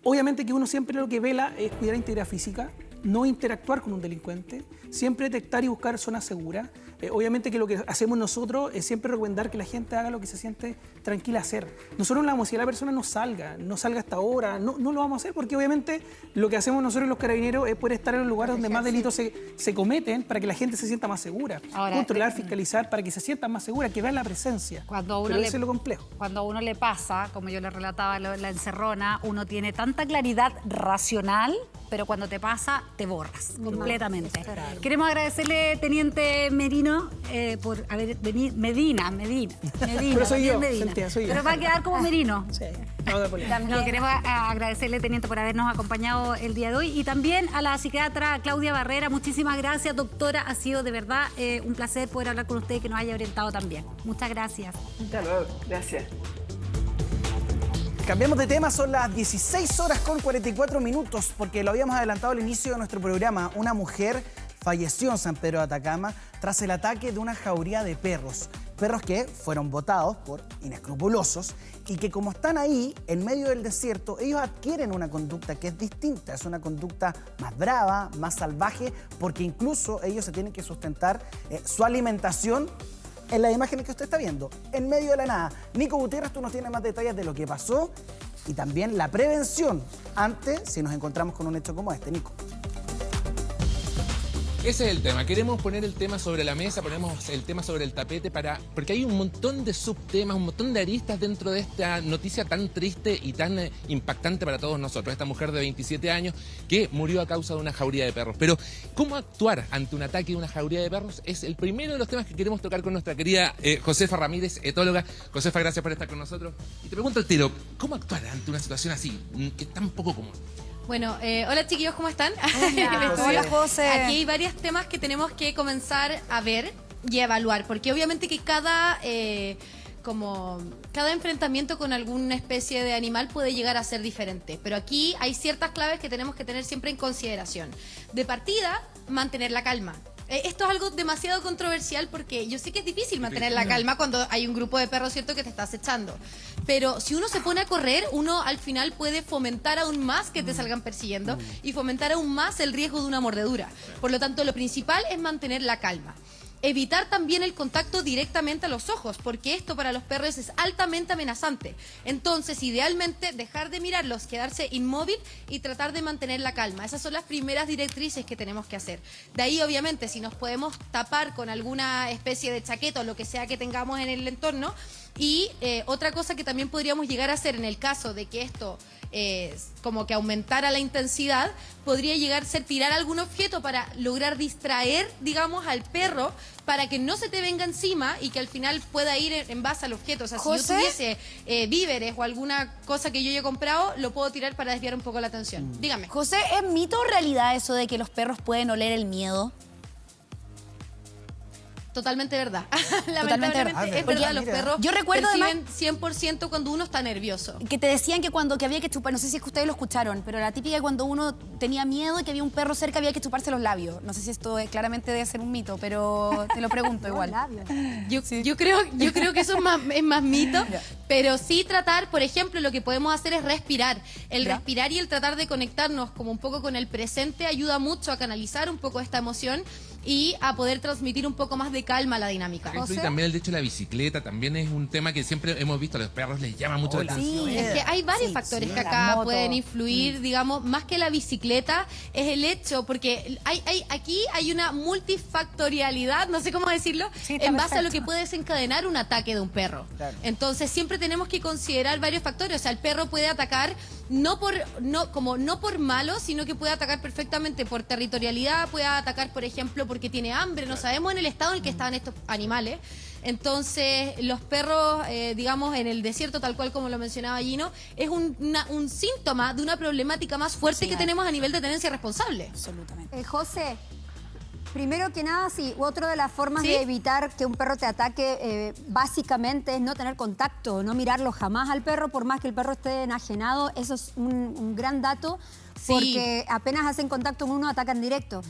Obviamente que uno siempre lo que vela es cuidar la integridad física, no interactuar con un delincuente, siempre detectar y buscar zonas seguras. Obviamente que lo que hacemos nosotros es siempre recomendar que la gente haga lo que se siente tranquila a hacer. Nosotros no le vamos a decir a la persona no salga hasta ahora, no lo vamos a hacer, porque obviamente lo que hacemos nosotros los carabineros es poder estar en los lugares donde más delitos se cometen para que la gente se sienta más segura. Ahora, controlar, fiscalizar para que se sientan más segura, que vean la presencia. Pero eso es lo complejo. Cuando a uno le pasa, como yo le relataba la encerrona, uno tiene tanta claridad racional, pero cuando te pasa, te borras completamente. Queremos agradecerle, Teniente Merino, Merino por haber venido. Medina. Pero soy yo, Medina. Cintia, soy yo. Pero va a quedar como Merino. Sí, vamos a poner. No, queremos agradecerle, teniente, por habernos acompañado el día de hoy. Y también a la psiquiatra Claudia Barrera. Muchísimas gracias, doctora. Ha sido de verdad un placer poder hablar con usted y que nos haya orientado también. Muchas gracias. Hasta luego. Gracias. Cambiamos de tema, son las 16 horas con 44 minutos, porque lo habíamos adelantado al inicio de nuestro programa. Una mujer falleció en San Pedro de Atacama tras el ataque de una jauría de perros. Perros que fueron botados por inescrupulosos y que, como están ahí en medio del desierto, ellos adquieren una conducta que es distinta. Es una conducta más brava, más salvaje, porque incluso ellos se tienen que sustentar su alimentación en las imágenes que usted está viendo, en medio de la nada. Nico Gutiérrez, tú nos tienes más detalles de lo que pasó y también la prevención antes si nos encontramos con un hecho como este. Nico. Ese es el tema. Queremos poner el tema sobre la mesa, ponemos el tema sobre el tapete porque hay un montón de subtemas, un montón de aristas dentro de esta noticia tan triste y tan impactante para todos nosotros. Esta mujer de 27 años que murió a causa de una jauría de perros. Pero ¿cómo actuar ante un ataque de una jauría de perros? Es el primero de los temas que queremos tocar con nuestra querida Josefa Ramírez, etóloga. Josefa, gracias por estar con nosotros. Y te pregunto al tiro, ¿cómo actuar ante una situación así, que es tan poco común? Bueno, hola chiquillos, ¿cómo están? Hola, José. Aquí hay varios temas que tenemos que comenzar a ver y a evaluar, porque obviamente que cada enfrentamiento con alguna especie de animal puede llegar a ser diferente, pero aquí hay ciertas claves que tenemos que tener siempre en consideración. De partida, mantener la calma. Esto es algo demasiado controversial porque yo sé que es difícil mantener la calma cuando hay un grupo de perros, ¿cierto?, que te está acechando. Pero si uno se pone a correr, uno al final puede fomentar aún más que te salgan persiguiendo y fomentar aún más el riesgo de una mordedura. Por lo tanto, lo principal es mantener la calma. Evitar también el contacto directamente a los ojos, porque esto para los perros es altamente amenazante. Entonces, idealmente, dejar de mirarlos, quedarse inmóvil y tratar de mantener la calma. Esas son las primeras directrices que tenemos que hacer. De ahí, obviamente, si nos podemos tapar con alguna especie de chaqueta o lo que sea que tengamos en el entorno. Y otra cosa que también podríamos llegar a hacer en el caso de que esto como que aumentara la intensidad, podría llegar a ser tirar algún objeto para lograr distraer, digamos, al perro para que no se te venga encima y que al final pueda ir en base al objeto. O sea, José, si yo tuviese víveres o alguna cosa que yo haya comprado, lo puedo tirar para desviar un poco la atención. Dígame. José, ¿es mito o realidad eso de que los perros pueden oler el miedo? Totalmente verdad. Totalmente Lamentablemente verdad. es verdad, los perros Yo recuerdo perciben 100% cuando uno está nervioso. Que te decían que había que chupar, no sé si es que ustedes lo escucharon, pero la típica cuando uno tenía miedo y que había un perro cerca había que chuparse los labios. No sé si esto claramente debe ser un mito, pero te lo pregunto igual. Yo creo que eso es más mito, pero sí tratar, por ejemplo, lo que podemos hacer es respirar. El respirar y el tratar de conectarnos como un poco con el presente ayuda mucho a canalizar un poco esta emoción y a poder transmitir un poco más de calma a la dinámica. Y también el hecho de la bicicleta también es un tema que siempre hemos visto, a los perros les llama mucho la atención. Es que hay varios factores que acá pueden influir, digamos, más que la bicicleta, es el hecho, porque aquí hay una multifactorialidad, no sé cómo decirlo, en base a lo que puede desencadenar un ataque de un perro. Claro. Entonces siempre tenemos que considerar varios factores. O sea, el perro puede atacar no por malo, sino que puede atacar perfectamente por territorialidad, puede atacar, por ejemplo, porque tiene hambre, no sabemos en el estado en el que estaban estos animales. Entonces, los perros, digamos, en el desierto, tal cual como lo mencionaba Gino, es un síntoma de una problemática más fuerte que tenemos a nivel de tenencia responsable. Absolutamente. José, primero que nada, sí, otra de las formas de evitar que un perro te ataque, básicamente es no tener contacto, no mirarlo jamás al perro, por más que el perro esté enajenado. Eso es un gran dato, porque apenas hacen contacto con uno, atacan directo.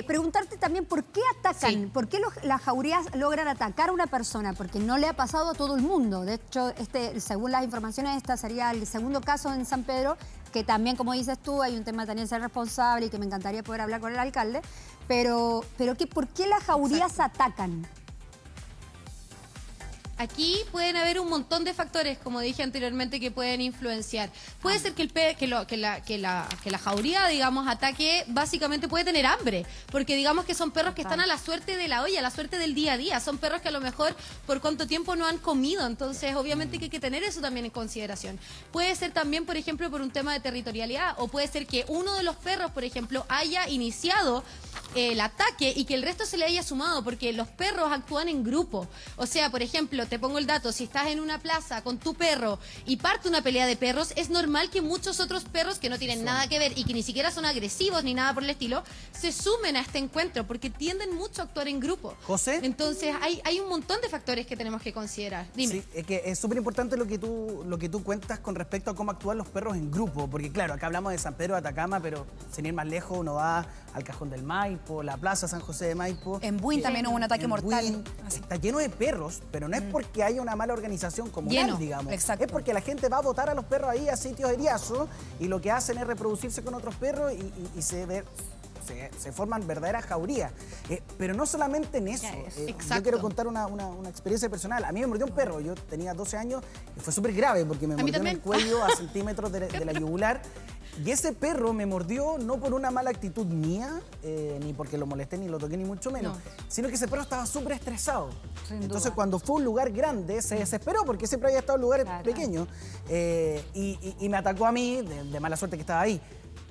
Preguntarte también por qué atacan, por qué las jaurías logran atacar a una persona, porque no le ha pasado a todo el mundo. De hecho, según las informaciones, este sería el segundo caso en San Pedro, que también, como dices tú, hay un tema de tenencia responsable y que me encantaría poder hablar con el alcalde. Pero ¿por qué las jaurías atacan? Aquí pueden haber un montón de factores, como dije anteriormente, que pueden influenciar. Puede ser que la jauría, digamos, ataque, básicamente puede tener hambre, porque digamos que son perros que están a la suerte de la olla, a la suerte del día a día. Son perros que a lo mejor por cuánto tiempo no han comido, entonces obviamente que hay que tener eso también en consideración. Puede ser también, por ejemplo, por un tema de territorialidad, o puede ser que uno de los perros, por ejemplo, haya iniciado el ataque y que el resto se le haya sumado, porque los perros actúan en grupo. O sea, por ejemplo, te pongo el dato, si estás en una plaza con tu perro y parte una pelea de perros, es normal que muchos otros perros que no tienen nada que ver y que ni siquiera son agresivos ni nada por el estilo, se sumen a este encuentro, porque tienden mucho a actuar en grupo. ¿José? Entonces, hay un montón de factores que tenemos que considerar. Dime. Sí, es que es súper importante lo que tú cuentas con respecto a cómo actúan los perros en grupo, porque claro, acá hablamos de San Pedro de Atacama, pero sin ir más lejos uno va al Cajón del Maipo, la Plaza San José de Maipo. En Buin también hubo un ataque En mortal. Buin está lleno de perros, pero no es porque haya una mala organización comunal, Lleno, digamos. exacto. Es porque la gente va a botar a los perros ahí a sitios heriazos y lo que hacen es reproducirse con otros perros y se forman verdaderas jaurías. Pero no solamente en eso. Yo Exacto. quiero contar una experiencia personal. A mí me mordió un perro. Yo tenía 12 años y fue súper grave porque me mí mordió en el también. cuello a centímetros de la yugular. Y ese perro me mordió no por una mala actitud mía, ni porque lo molesté, ni lo toqué, ni mucho menos, sino que ese perro estaba súper estresado. Entonces, cuando fue a un lugar grande, se desesperó porque siempre había estado en lugares pequeños y me atacó a mí, de mala suerte que estaba ahí.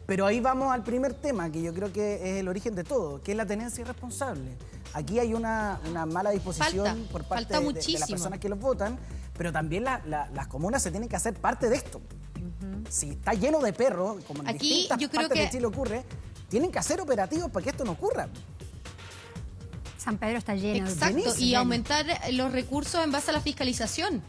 Pero ahí vamos al primer tema, que yo creo que es el origen de todo, que es la tenencia irresponsable. Aquí hay una mala disposición por parte de las personas que los votan, pero también las comunas se tienen que hacer parte de esto. Si está lleno de perros, como en Aquí, distintas yo creo partes de que- Chile ocurre, tienen que hacer operativos para que esto no ocurra. San Pedro está lleno. Exacto, y Llenísimo. aumentar los recursos en base a la fiscalización.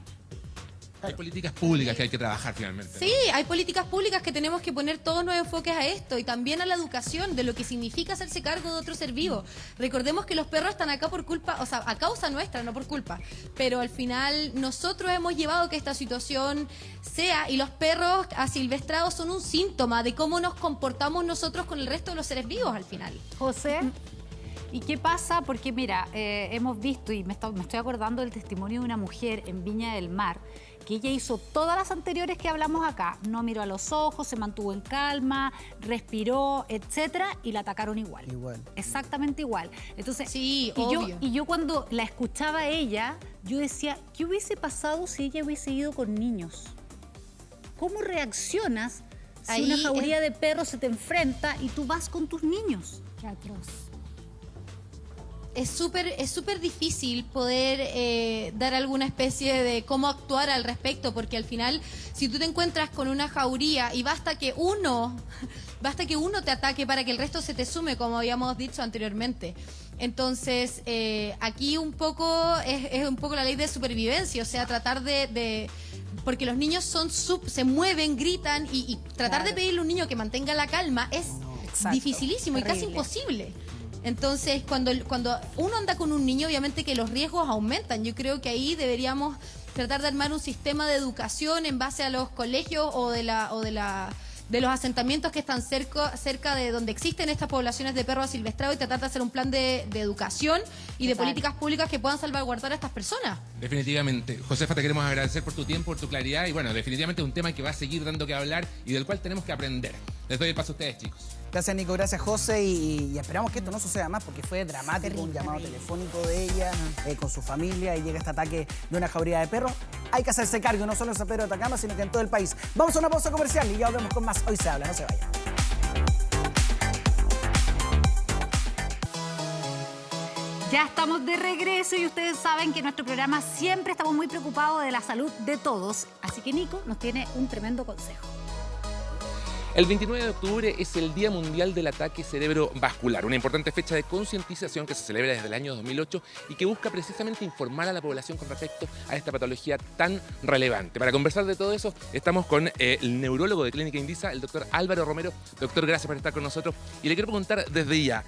Hay políticas públicas que hay que trabajar finalmente. Sí, hay políticas públicas que tenemos que poner todos los enfoques a esto y también a la educación de lo que significa hacerse cargo de otro ser vivo. Recordemos que los perros están acá por culpa, o sea, a causa nuestra, no por culpa. Pero al final nosotros hemos llevado que esta situación sea, y los perros asilvestrados son un síntoma de cómo nos comportamos nosotros con el resto de los seres vivos al final. José, ¿y qué pasa? Porque mira, hemos visto, y me estoy acordando del testimonio de una mujer en Viña del Mar, que ella hizo todas las anteriores que hablamos acá. No miró a los ojos, se mantuvo en calma, respiró, etcétera, y la atacaron igual. Igual. Exactamente igual. Entonces, Sí, y obvio. yo cuando la escuchaba a ella, yo decía, ¿qué hubiese pasado si ella hubiese ido con niños? ¿Cómo reaccionas si Ahí una jauría de perros se te enfrenta y tú vas con tus niños? Qué atroz. Es súper difícil poder dar alguna especie de cómo actuar al respecto, porque al final, si tú te encuentras con una jauría y basta que uno te ataque para que el resto se te sume, como habíamos dicho anteriormente. Entonces, aquí un poco es un poco la ley de supervivencia, o sea, tratar de porque los niños se mueven, gritan y tratar de pedirle a un niño que mantenga la calma es dificilísimo y casi terrible. imposible. Entonces, cuando uno anda con un niño, obviamente que los riesgos aumentan. Yo creo que ahí deberíamos tratar de armar un sistema de educación en base a los colegios o de los asentamientos que están cerca de donde existen estas poblaciones de perros asilvestrados y tratar de hacer un plan de educación y de políticas públicas que puedan salvaguardar a estas personas. Definitivamente. Josefa, te queremos agradecer por tu tiempo, por tu claridad y bueno, definitivamente es un tema que va a seguir dando que hablar y del cual tenemos que aprender. Les doy el paso a ustedes, chicos. Gracias, Nico. Gracias, José. Y esperamos que esto no suceda más porque fue dramático un llamado telefónico de ella con su familia y llega este ataque de una jauría de perros. Hay que hacerse cargo no solo en San Pedro de Atacama, sino que en todo el país. Vamos a una pausa comercial y ya volvemos con más. Hoy se habla, no se vayan. Ya estamos de regreso y ustedes saben que en nuestro programa siempre estamos muy preocupados de la salud de todos. Así que Nico nos tiene un tremendo consejo. El 29 de octubre es el Día Mundial del Ataque Cerebrovascular, una importante fecha de concientización que se celebra desde el año 2008 y que busca precisamente informar a la población con respecto a esta patología tan relevante. Para conversar de todo eso, estamos con el neurólogo de Clínica Indisa, el doctor Álvaro Romero. Doctor, gracias por estar con nosotros. Y le quiero preguntar desde ya,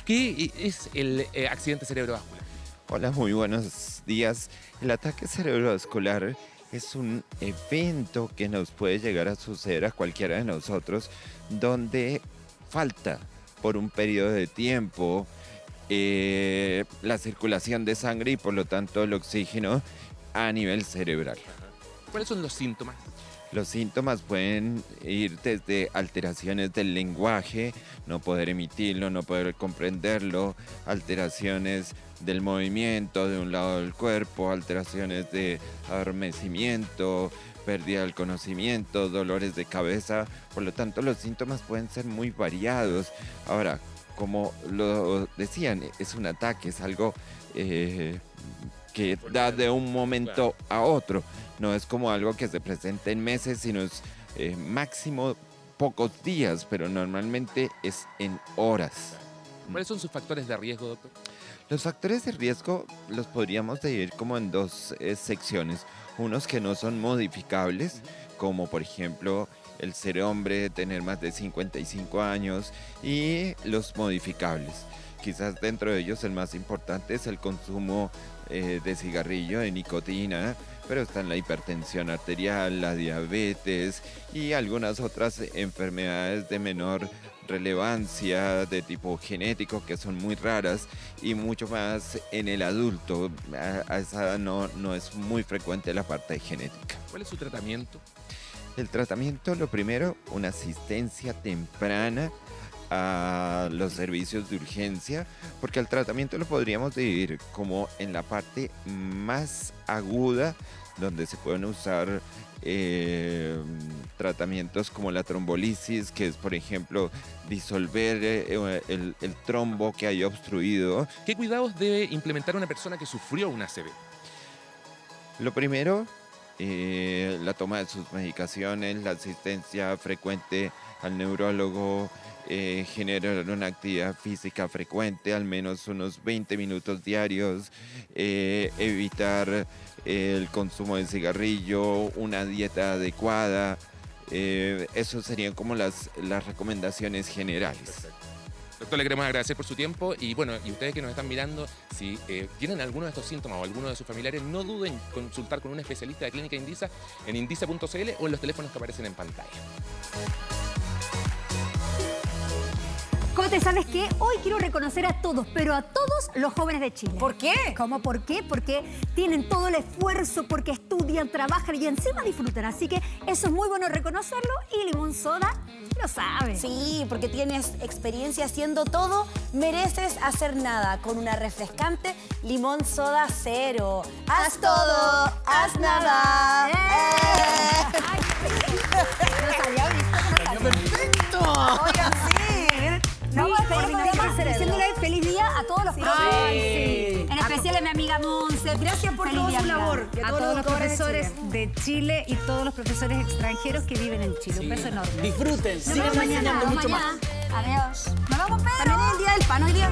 ¿qué es el accidente cerebrovascular? Hola, muy buenos días. El ataque cerebrovascular es un evento que nos puede llegar a suceder a cualquiera de nosotros donde falta por un periodo de tiempo la circulación de sangre y por lo tanto el oxígeno a nivel cerebral. ¿Cuáles son los síntomas? Los síntomas pueden ir desde alteraciones del lenguaje, no poder emitirlo, no poder comprenderlo, alteraciones del movimiento de un lado del cuerpo, alteraciones de adormecimiento, pérdida del conocimiento, dolores de cabeza. Por lo tanto, los síntomas pueden ser muy variados. Ahora, como lo decían, es un ataque, es algo que da de un momento a otro. No es como algo que se presenta en meses, sino es máximo pocos días, pero normalmente es en horas. ¿Cuáles son sus factores de riesgo, doctor? Los factores de riesgo los podríamos dividir como en dos secciones. Unos que no son modificables, como por ejemplo el ser hombre, tener más de 55 años, y los modificables. Quizás dentro de ellos el más importante es el consumo de cigarrillo, de nicotina, pero están la hipertensión arterial, la diabetes y algunas otras enfermedades de menor relevancia de tipo genético que son muy raras y mucho más en el adulto. A esa edad no es muy frecuente la parte genética. ¿Cuál es su tratamiento? El tratamiento, lo primero, una asistencia temprana a los servicios de urgencia, porque el tratamiento lo podríamos dividir como en la parte más aguda, donde se pueden usar tratamientos como la trombolisis, que es, por ejemplo, disolver el trombo que haya obstruido. ¿Qué cuidados debe implementar una persona que sufrió una ACV? Lo primero, la toma de sus medicaciones, la asistencia frecuente al neurólogo, generar una actividad física frecuente, al menos unos 20 minutos diarios, evitar el consumo de cigarrillo, una dieta adecuada. Eso serían como las recomendaciones generales. Doctor, le queremos agradecer por su tiempo y bueno, y ustedes que nos están mirando, si tienen alguno de estos síntomas o alguno de sus familiares, no duden en consultar con un especialista de Clínica Indisa en indisa.cl o en los teléfonos que aparecen en pantalla. Cote, ¿sabes qué? Hoy quiero reconocer a todos, pero a todos los jóvenes de Chile. ¿Por qué? ¿Cómo por qué? Porque tienen todo el esfuerzo, porque estudian, trabajan y encima disfrutan. Así que eso es muy bueno reconocerlo y Limón Soda lo sabe. Sí, porque tienes experiencia haciendo todo, mereces hacer nada. Con una refrescante Limón Soda Cero. Haz todo, haz nada. No salió, ¿viste? No salió. ¡Perfecto! Oigan, sí. No, diciéndole feliz día a todos los profes. Sí. En especial a mi amiga Monse. Gracias por Feliz toda día, su amiga. labor. A todos los profesores de Chile y todos los profesores extranjeros que viven en Chile. Un beso enorme. Disfruten, Nos sigan vemos mañana. enseñando mucho más. Adiós. Nos vamos, Pedro. También es el día del pan hoy día.